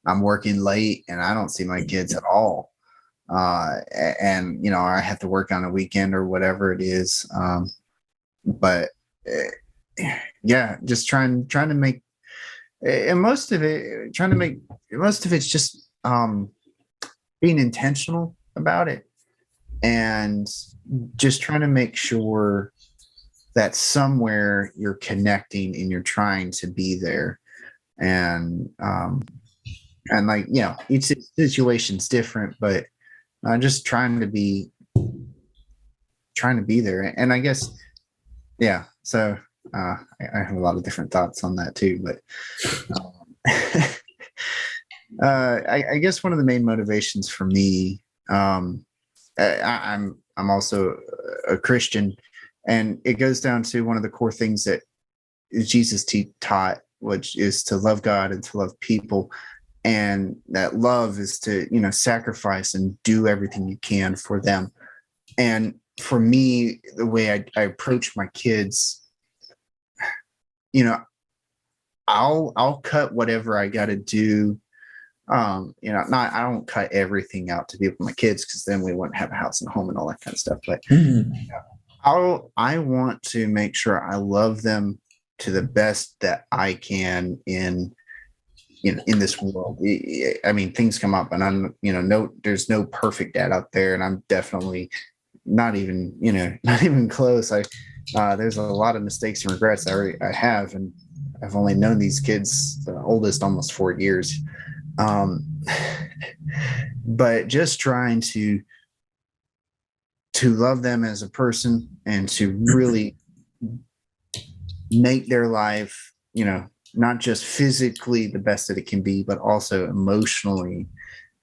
I'm working late and I don't see my kids at all. And I have to work on a weekend or whatever it is. But just trying to make, and most of it's just being intentional about it and just trying to make sure that somewhere you're connecting and you're trying to be there. And like, each situation's different, but just trying to be there. And I guess, so I have a lot of different thoughts on that too, but I guess one of the main motivations for me, I'm also a Christian, and it goes down to one of the core things that Jesus taught, which is to love God and to love people. And that love is to, sacrifice and do everything you can for them. And for me, the way I approach my kids, I'll cut whatever I got to do. I don't cut everything out to be with my kids, because then we wouldn't have a house and a home and all that kind of stuff. But I want to make sure I love them to the best that I can in this world. I mean, things come up, and I'm, there's no perfect dad out there, and I'm definitely not even close. There's a lot of mistakes and regrets I have, and I've only known these kids, the oldest, almost 4 years. But just trying to love them as a person and to really make their life, not just physically the best that it can be, but also emotionally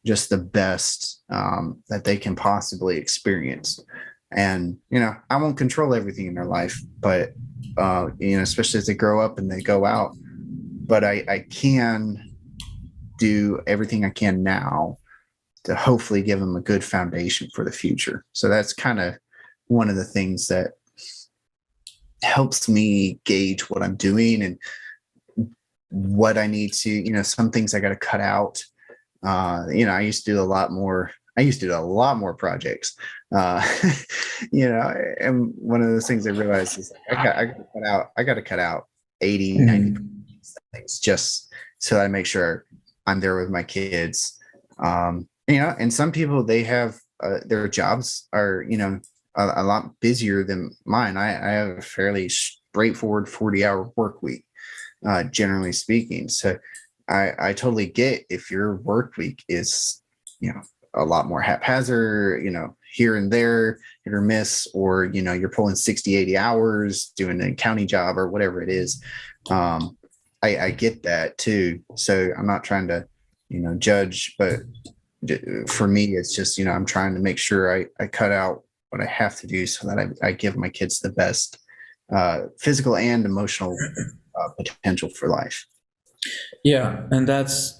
just the best that they can possibly experience. And, I won't control everything in their life, but, especially as they grow up and they go out, but I can do everything I can now to hopefully give them a good foundation for the future. So that's kind of one of the things that helps me gauge what I'm doing and what I need to, some things I got to cut out. I used to do a lot more projects, and one of those things I realized is I got to cut out 80, 90 things just so I make sure I'm there with my kids. And some people, they have their jobs are, a lot busier than mine. I have a fairly straightforward 40-hour work week, generally speaking. So I totally get if your work week is, a lot more haphazard, here and there, hit or miss, or, you're pulling 60, 80 hours doing a county job or whatever it is. I get that too. So I'm not trying to, judge, but for me, it's just, I'm trying to make sure I cut out what I have to do so that I give my kids the best physical and emotional potential for life. Yeah, and that's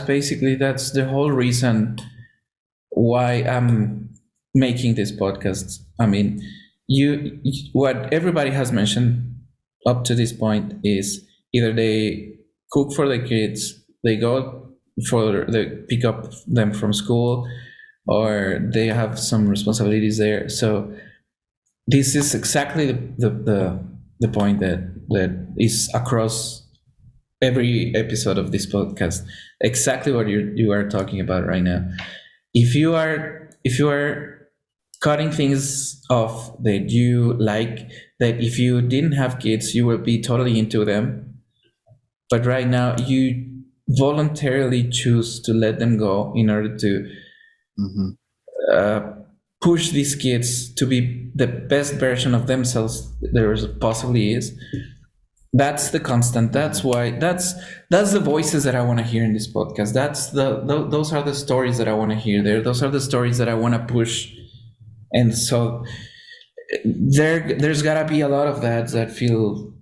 basically that's the whole reason why I'm making this podcast. I mean, what everybody has mentioned up to this point is either they cook for the kids, they go they pick up them from school, or they have some responsibilities there. So this is exactly the point that is across every episode of this podcast. Exactly what you are talking about right now. If you are cutting things off that you like, that if you didn't have kids you would be totally into them, but right now you voluntarily choose to let them go in order to push these kids to be the best version of themselves there possibly is. That's the constant. That's why that's the voices that I want to hear in this podcast. That's those are the stories that I want to hear there. Those are the stories that I want to push. And so there's gotta be a lot of that feel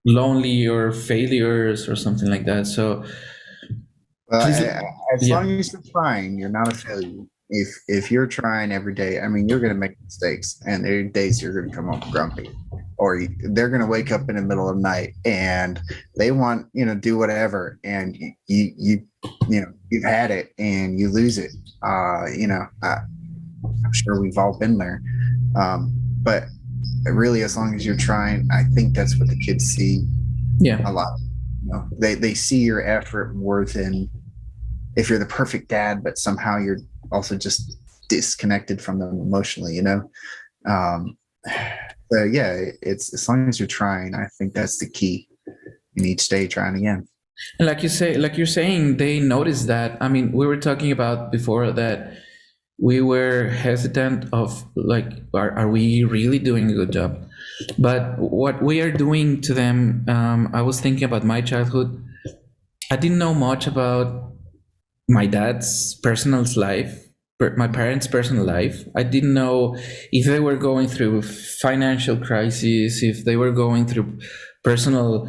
lonely or failures or something like that. So as long as you're trying, you're not a failure. If you're trying every day, I mean, you're going to make mistakes, and there are days you're going to come home grumpy, or they're going to wake up in the middle of the night and they want, do whatever, and you've had it and you lose it. I'm sure we've all been there. But really, as long as you're trying, I think that's what the kids see. Yeah, a lot. They see your effort more than if you're the perfect dad, but somehow you're also just disconnected from them emotionally, So yeah, it's as long as you're trying, I think that's the key. In each day, trying again. And like you're saying, they notice that. I mean, we were talking about before that we were hesitant of like, are we really doing a good job? But what we are doing to them, I was thinking about my childhood. I didn't know much about my dad's personal life, my parents' personal life. I didn't know if they were going through financial crises, if they were going through personal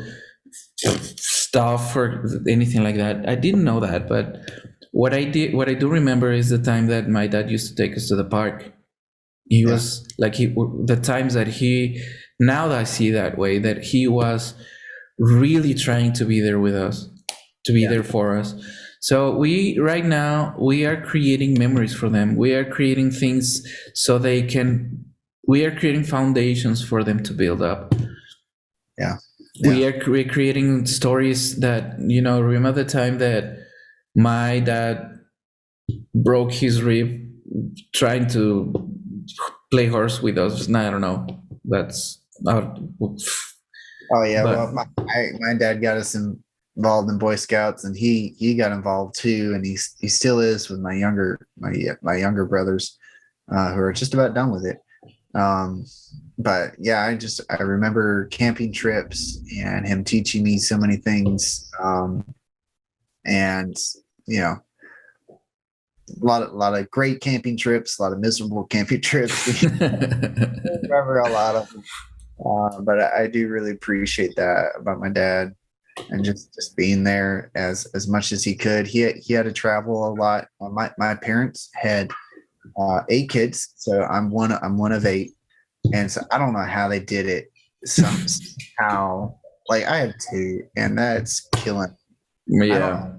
stuff or anything like that. I didn't know that, but what I do remember is the time that my dad used to take us to the park. He was like, the times that now that I see that way, that he was really trying to be there with us, to be there for us. So right now we are creating memories for them. We are creating things so we are creating foundations for them to build up. Yeah. We are creating stories that, remember the time that my dad broke his rib trying to play horse with us? I don't know. That's not. Oh yeah. Well, my dad got us involved in Boy Scouts, and he got involved too, and he still is with my younger brothers, who are just about done with it. But yeah, I remember camping trips and him teaching me so many things, and a lot of great camping trips, a lot of miserable camping trips. Remember a lot of them. But I do really appreciate that about my dad, and just being there as much as he could. He had to travel a lot. My parents had 8 kids, so I'm one of 8, and so I don't know how they did it. Somehow, like I had 2, and that's killing. Yeah.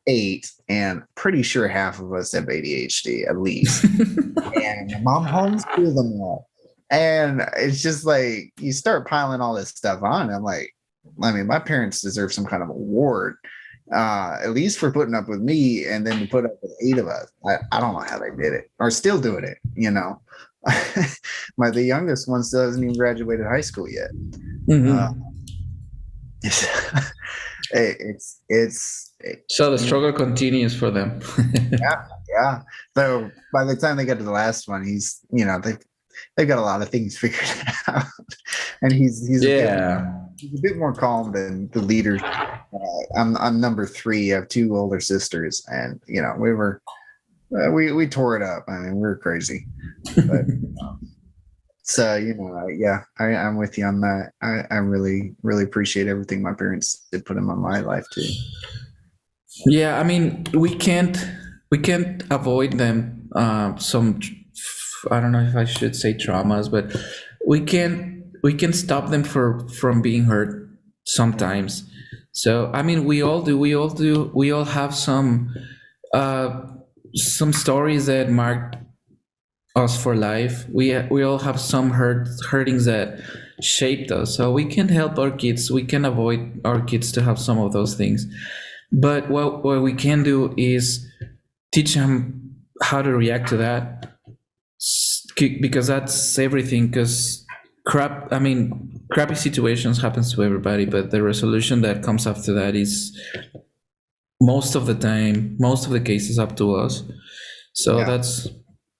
8, and pretty sure half of us have ADHD at least. And my mom homeschooled them all. And it's just like you start piling all this stuff on. I'm like, I mean, my parents deserve some kind of award. at least for putting up with me, and then to put up with 8 of us. I don't know how they did it or still doing it, the youngest one still hasn't even graduated high school yet. It's so the struggle continues for them. yeah. So by the time they get to the last one, he's they've got a lot of things figured out, and he's a bit more calm than the leader. I'm number 3. I have 2 older sisters, and we tore it up. I mean, we were crazy, but so I'm with you on that. I really appreciate everything my parents did put in my life too. Yeah, I mean, we can't avoid them. Some, I don't know if I should say traumas, but we can stop them from being hurt sometimes. So I mean, we all have some stories that mark us for life. We all have some hurtings that shaped us. So we can help our kids. We can avoid our kids to have some of those things. But what we can do is teach them how to react to that, because that's everything. Because crappy situations happens to everybody, but the resolution that comes after that is most of the cases up to us. So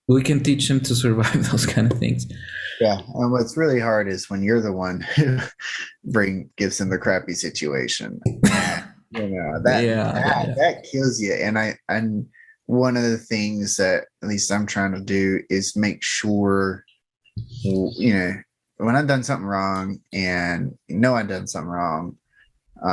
we can teach them to survive those kind of things. Yeah, and what's really hard is when you're the one who gives them the crappy situation. That kills you. And one of the things that at least I'm trying to do is make sure, when I've done something wrong and I've done something wrong,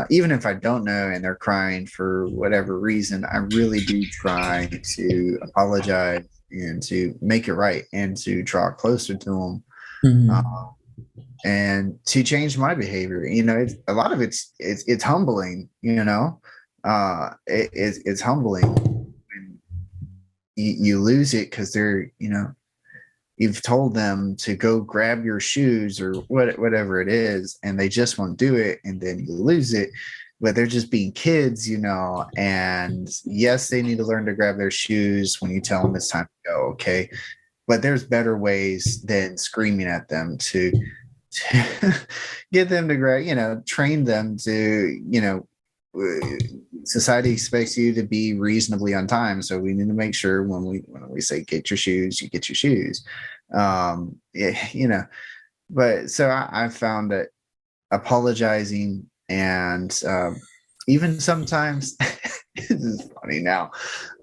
even if I don't know and they're crying for whatever reason, I really do try to apologize and to make it right and to draw closer to them. Mm-hmm. And to change my behavior. A lot of it's humbling. It's humbling when you lose it, because they're you've told them to go grab your shoes or whatever it is, and they just won't do it, and then you lose it. But they're just being kids, and yes, they need to learn to grab their shoes when you tell them it's time to go. Okay, but there's better ways than screaming at them to get them to grab, train them to, society expects you to be reasonably on time. So we need to make sure when we say, get your shoes, you get your shoes. But so I found that apologizing and even sometimes, this is funny now,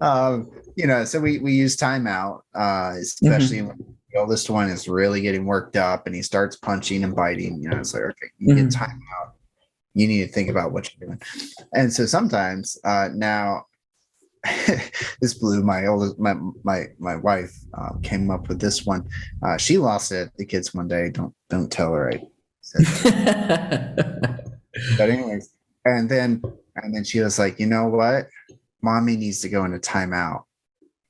so we use timeout, especially when the oldest one is really getting worked up and he starts punching and biting. It's like, okay, you get time out. You need to think about what you're doing. And so sometimes now, this blew my wife came up with this one. She lost it at the kids one day. Don't tell her I said that. But anyways, and then she was like, you know what? Mommy needs to go into timeout.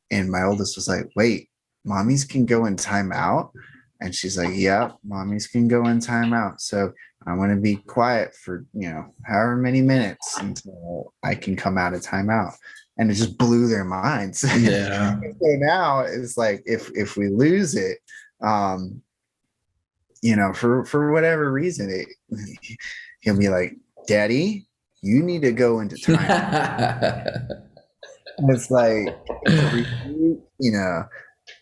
And my oldest was like, wait, mommies can go in timeout? And she's like, yeah, mommies can go in timeout. So I want to be quiet for, however many minutes until I can come out of timeout. And it just blew their minds. Yeah. So now it's like, if we lose it, for whatever reason, he'll be like, Daddy, you need to go into timeout. It's like,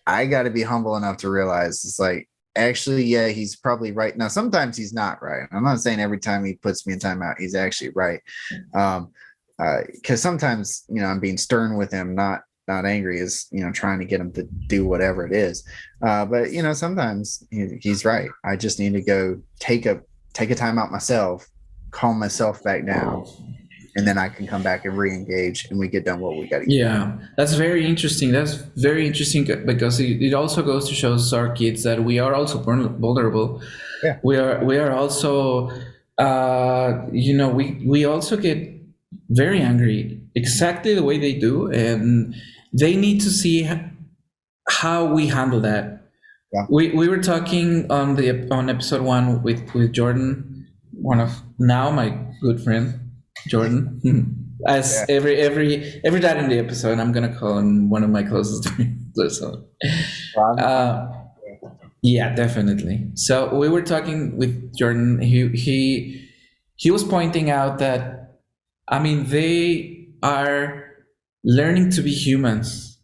I got to be humble enough to realize it's like, actually, yeah, he's probably right. Now, sometimes he's not right. I'm not saying every time he puts me in timeout, he's actually right. Because sometimes, I'm being stern with him, not angry, is, trying to get him to do whatever it is. But, sometimes he's right. I just need to go take a timeout myself, calm myself back down, and then I can come back and re-engage, and we get done what we got to get. Yeah, that's very interesting. That's very interesting because it also goes to show our kids that we are also vulnerable. Yeah. We are also, we also get very angry, exactly the way they do, and they need to see how we handle that. Yeah. We were talking on episode 1 with Jordan, one of now my good friend. Jordan. As every dad in the episode, I'm gonna call him one of my closest friends. So, yeah, definitely. So we were talking with Jordan. He was pointing out that, I mean, they are learning to be humans.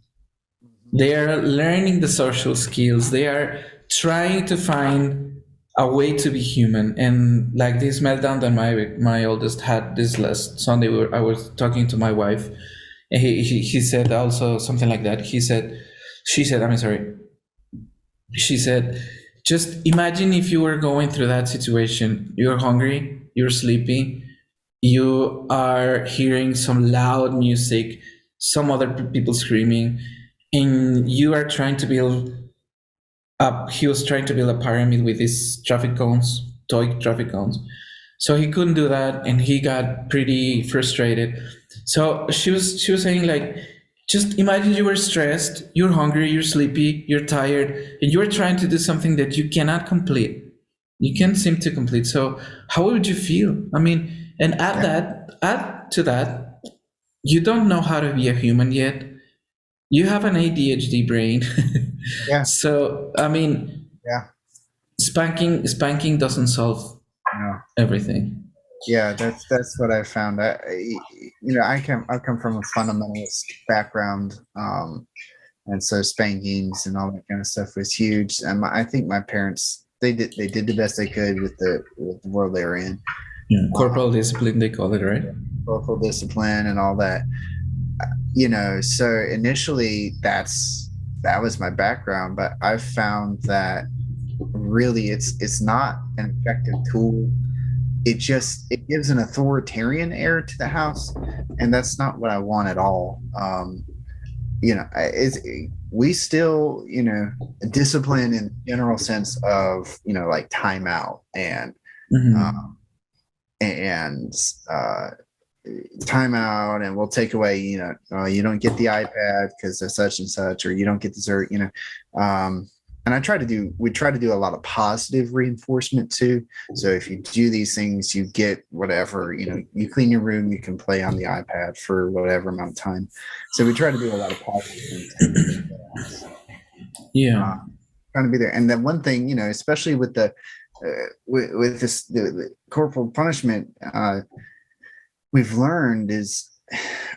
They are learning the social skills. They are trying to find a way to be human. And like this meltdown that my oldest had this last Sunday, where I was talking to my wife, and he said also something like that. She said, I mean, sorry. She said, just imagine if you were going through that situation. You're hungry, you're sleepy, you are hearing some loud music, some other people screaming, and you are trying to build up. He was trying to build a pyramid with these traffic cones, toy traffic cones. So he couldn't do that, and he got pretty frustrated. So she was saying, like, just imagine you were stressed, you're hungry, you're sleepy, you're tired, and you're trying to do something that you cannot complete. You can't seem to complete. So how would you feel? I mean, and add to that, you don't know how to be a human yet. You have an ADHD brain. Yeah. So I mean, Yeah. spanking doesn't solve No. everything. Yeah, that's what I found. I come from a fundamentalist background, and so spankings and all that kind of stuff was huge. And I think my parents they did the best they could with the world they were in. Yeah. Corporal discipline, they call it, right? Corporal discipline and all that. So initially that was my background, but I've found that really it's not an effective tool. It gives an authoritarian air to the house, and that's not what I want at all. We still, discipline in general sense of, like timeout and timeout, and we'll take away, you don't get the iPad because of such and such, or you don't get dessert, and we try to do a lot of positive reinforcement too. So if you do these things, you get whatever, you clean your room, you can play on the iPad for whatever amount of time. So we try to do a lot of positive things. Yeah. Trying to be there. And then one thing, especially with the corporal punishment, we've learned is,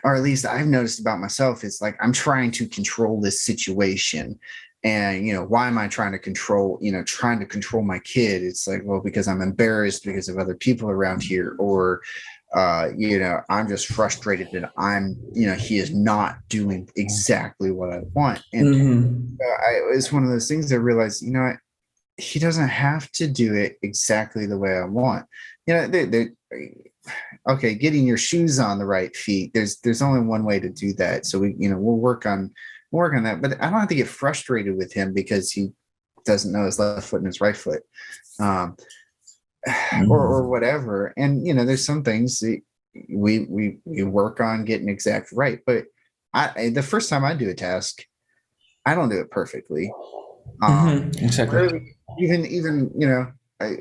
or at least I've noticed about myself, is like, I'm trying to control this situation. And, why am I trying to control my kid? It's like, well, because I'm embarrassed because of other people around here, or, I'm just frustrated that he is not doing exactly what I want. And it's one of those things I realized, he doesn't have to do it exactly the way I want. Okay, getting your shoes on the right feet. There's only one way to do that. So we'll work on that, but I don't have to get frustrated with him because he doesn't know his left foot and his right foot, or whatever. And there's some things that we work on getting exact right. But the first time I do a task, I don't do it perfectly. Exactly. Even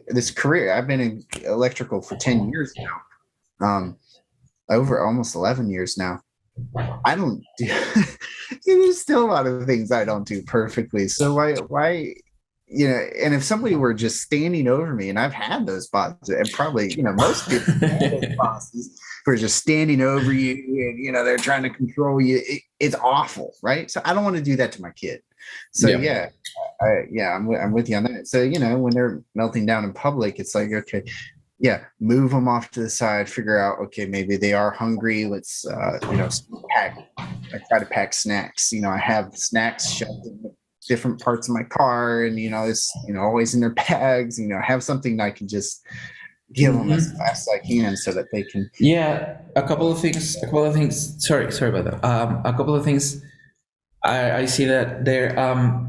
this career, I've been in electrical for 10 years now, over almost 11 years now. I don't do there's still a lot of things I don't do perfectly. So why and if somebody were just standing over me, and I've had those bosses, and probably most people have those bosses who are just standing over you, and they're trying to control you. It's awful, right? So I don't want to do that to my kid. So I'm with you on that. So when they're melting down in public, it's like, okay, move them off to the side, figure out, okay, maybe they are hungry. Let's, I try to pack snacks. I have snacks shoved in different parts of my car, and, it's, always in their bags, have something that I can just give them as fast as I can so that they can. Yeah. A couple of things. Sorry about that. A couple of things. I see that there, oh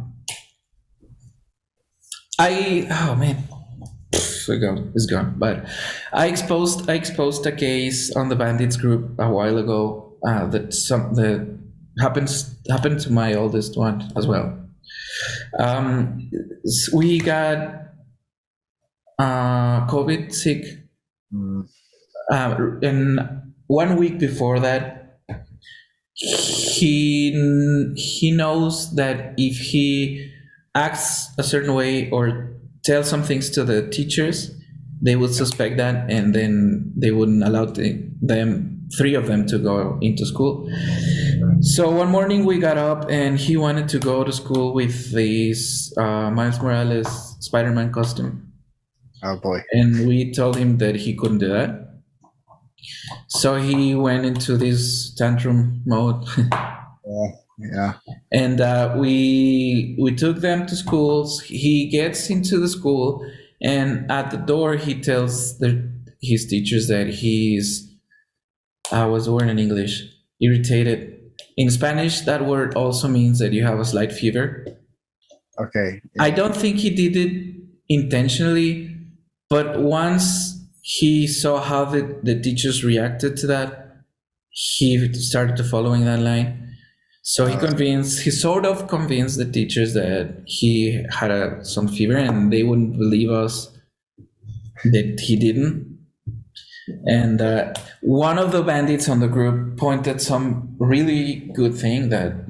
man, it's gone. But I exposed a case on the Bandits group a while ago that happened to my oldest one as well. We got COVID sick, and 1 week before that, he knows that if he acts a certain way or tells some things to the teachers, they would suspect that, and then they wouldn't allow them, three of them, to go into school. So one morning we got up, and he wanted to go to school with this Miles Morales Spider-Man costume, Oh boy. and we told him that he couldn't do that. So he went into this tantrum mode. Yeah. And we took them to schools. He gets into the school, and at the door he tells his teachers that he's what's the word in English? Irritated. In Spanish, that word also means that you have a slight fever. Okay. I don't think he did it intentionally, but once he saw how the teachers reacted to that, he started to following that line. So he sort of convinced the teachers that he had some fever, and they wouldn't believe us that he didn't. And one of the bandits on the group pointed some really good thing that,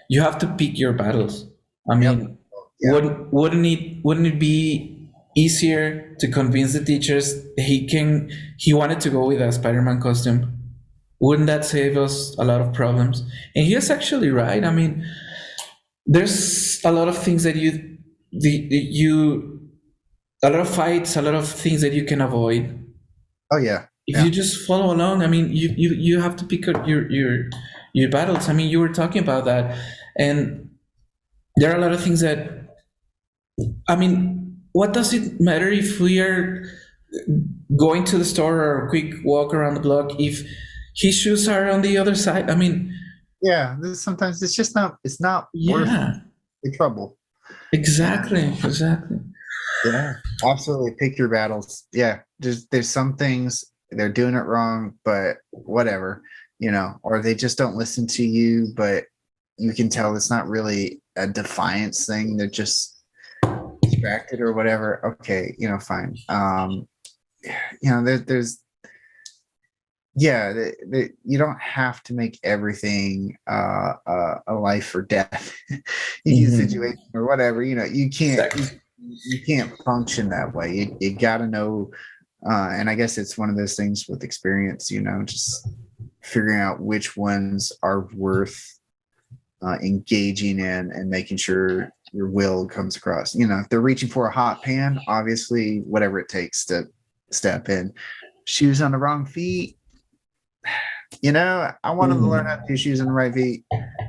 you have to pick your battles. I mean, wouldn't it be easier to convince the teachers he wanted to go with a Spider-Man costume? Wouldn't that save us a lot of problems? And he is actually right. I mean, there's a lot of things that a lot of fights, a lot of things that you can avoid. Oh yeah. If you just follow along, I mean, you have to pick up your battles. I mean, you were talking about that, and there are a lot of things that, I mean, what does it matter if we are going to the store or a quick walk around the block if his shoes are on the other side? I mean, yeah. Sometimes it's just not. It's not worth the trouble. Exactly. Yeah, absolutely. Pick your battles. Yeah, there's some things they're doing it wrong, but whatever, or they just don't listen to you. But you can tell it's not really a defiance thing. They're just distracted or whatever. Okay, fine. There's you don't have to make everything a life or death situation or whatever. You can't. Exactly. You can't function that way. You got to know, and I guess it's one of those things with experience, just figuring out which ones are worth engaging in and making sure your will comes across. If they're reaching for a hot pan, obviously, whatever it takes to step in. Shoes on the wrong feet. I want them to learn how to do shoes on the right feet,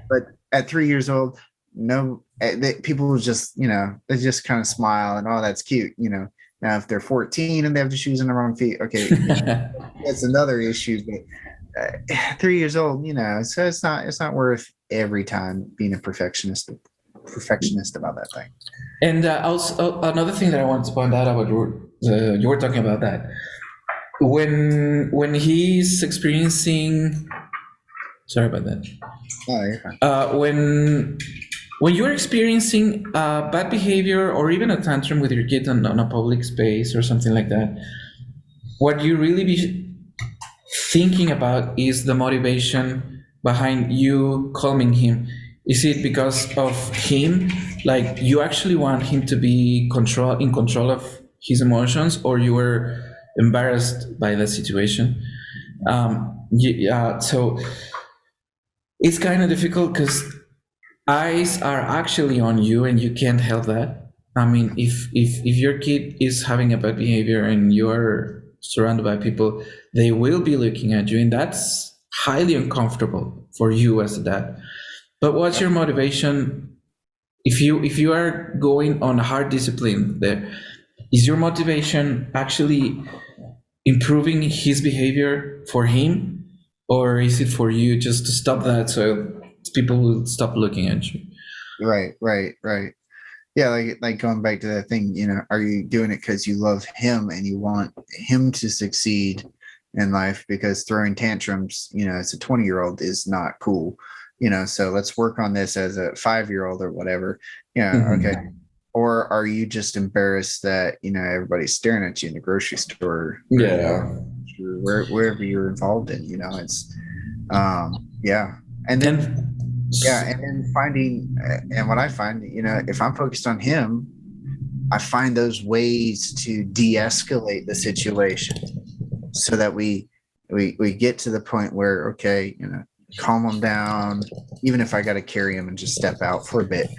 but at 3 years old, no, people just, they just kind of smile and, oh, that's cute. Now if they're 14 and they have the shoes on the wrong feet, okay, that's another issue. But 3 years old, so it's not worth every time being a perfectionist about that thing. And also another thing that I want to point out about you were talking about that when he's experiencing. Sorry about that. Oh, you're fine. When you're experiencing bad behavior or even a tantrum with your kid on a public space or something like that, what you really be thinking about is the motivation behind you calming him. Is it because of him, like you actually want him to be in control of his emotions, or you were embarrassed by the situation? So it's kind of difficult because eyes are actually on you and you can't help that. I mean, if your kid is having a bad behavior and you're surrounded by people, they will be looking at you, and that's highly uncomfortable for you as a dad. But what's your motivation? If you are going on a hard discipline there, is your motivation actually improving his behavior for him, or is it for you just to stop that so people will stop looking at you? Right. Yeah, like going back to that thing, are you doing it because you love him and you want him to succeed in life? Because throwing tantrums, as a 20-year-old is not cool. So let's work on this as a 5-year-old or whatever. Okay. Or are you just embarrassed that everybody's staring at you in the grocery store? Yeah. or wherever you're involved in. It's yeah, and then and then finding and what I find, if I'm focused on him, I find those ways to de-escalate the situation so that we get to the point where, okay, calm him down, even if I got to carry him and just step out for a bit.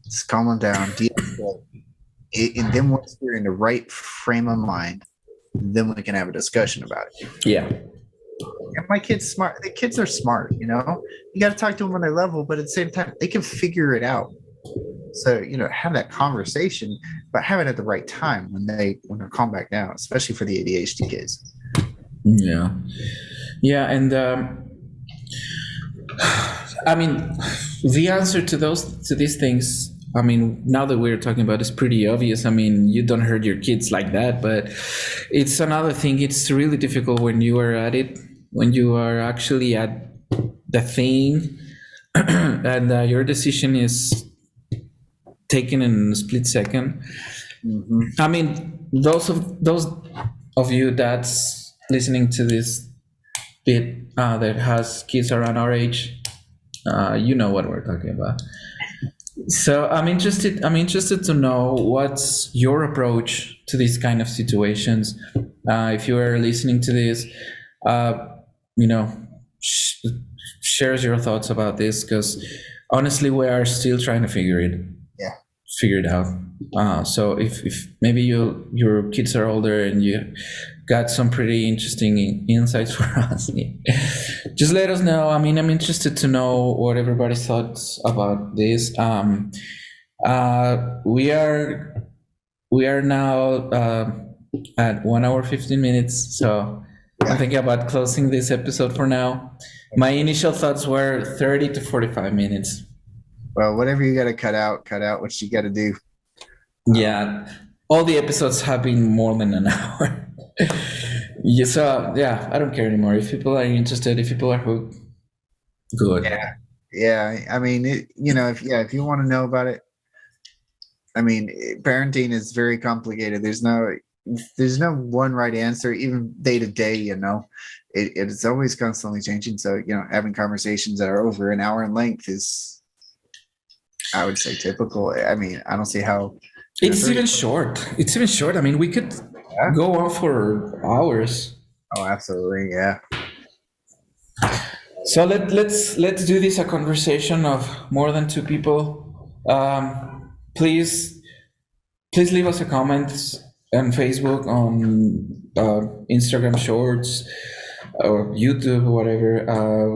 Just calm him down, de-escalate. And then once we're in the right frame of mind, then we can have a discussion about it. Yeah. And my kids smart. The kids are smart, You got to talk to them on their level, but at the same time, they can figure it out. So, have that conversation, but have it at the right time when they're calm back down, especially for the ADHD kids. Yeah. Yeah. And I mean, the answer to these things, I mean, now that we're talking about, it's pretty obvious. I mean, you don't hurt your kids like that, but it's another thing. It's really difficult when you are at it, when you are actually at the thing, and your decision is taken in a split second. Mm-hmm. I mean, those of you that's listening to this bit that has kids around our age, you know what we're talking about. So I'm interested to know what's your approach to these kind of situations. If you are listening to this, shares your thoughts about this, because honestly, we are still trying to figure it out. So if maybe your kids are older and you got some pretty interesting insights for us, just let us know. I mean, I'm interested to know what everybody's thoughts about this. We are now at 1 hour 15 minutes, so I'm thinking about closing this episode for now. My initial thoughts were 30 to 45 minutes. Well, whatever you got to cut out what you got to do. Yeah, all the episodes have been more than an hour. Yeah, so yeah, I don't care anymore. If people are interested, if people are hooked, good. Yeah. I mean, if you want to know about it, I mean, parenting is very complicated. There's no one right answer, even day to day. It's always constantly changing. So having conversations that are over an hour in length is, I would say, typical. I mean, I don't see how. It's even short. I mean, we could go on for hours. Oh, absolutely, yeah. So let's do this a conversation of more than two people. Please leave us a comment on Facebook, on Instagram Shorts, or YouTube, or whatever.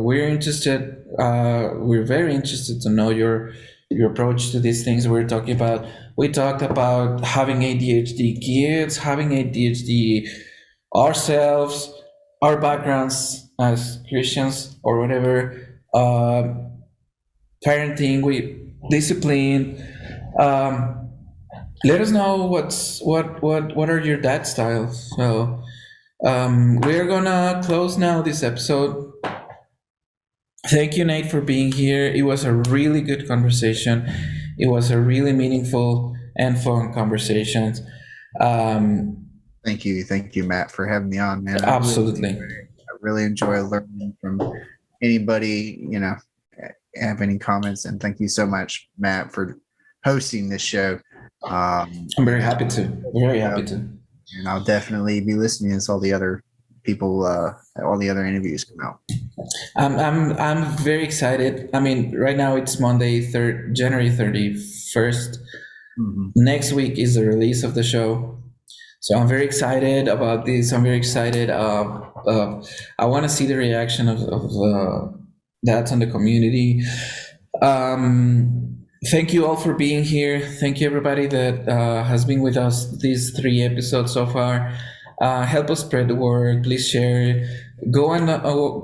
We're very interested to know your approach to these things we're talking about. We talked about having ADHD kids, having ADHD ourselves, our backgrounds as Christians or whatever, parenting, discipline. Let us know what are your dad styles. So we're gonna close now this episode. Thank you, Nate, for being here. It was a really good conversation. It was a really meaningful and fun conversation. Thank you, Matt, for having me on, man. Absolutely. I really enjoy learning from anybody, have any comments. And thank you so much, Matt, for hosting this show. I'm very happy to. And I'll definitely be listening as all the other people, all the other interviews come out. I'm very excited. I mean, right now it's Monday, January 31st. Mm-hmm. Next week is the release of the show. So I'm very excited about this. I'm very excited. I want to see the reaction of that on the community. Thank you all for being here. Thank you, everybody that has been with us these 3 episodes so far. Help us spread the word. Please share. Go into our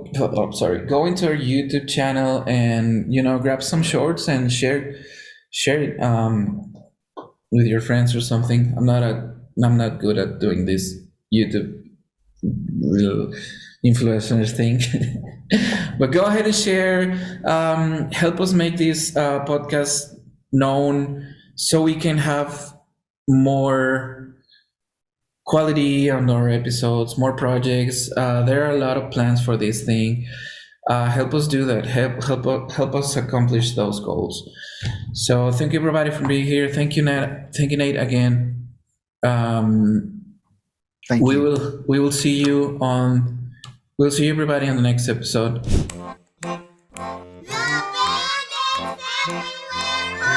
YouTube channel and grab some shorts and share it with your friends or something. I'm not good at doing this YouTube little influencers thing. But go ahead and share. Help us make this podcast known so we can have more quality on our episodes, more projects. There are a lot of plans for this thing. Help us do that. Help us accomplish those goals. So thank you everybody for being here. Thank you, Nate. Thank you, Nate, again. Thank We you. will see you on. We'll see everybody on the next episode. The Bandits Everywhere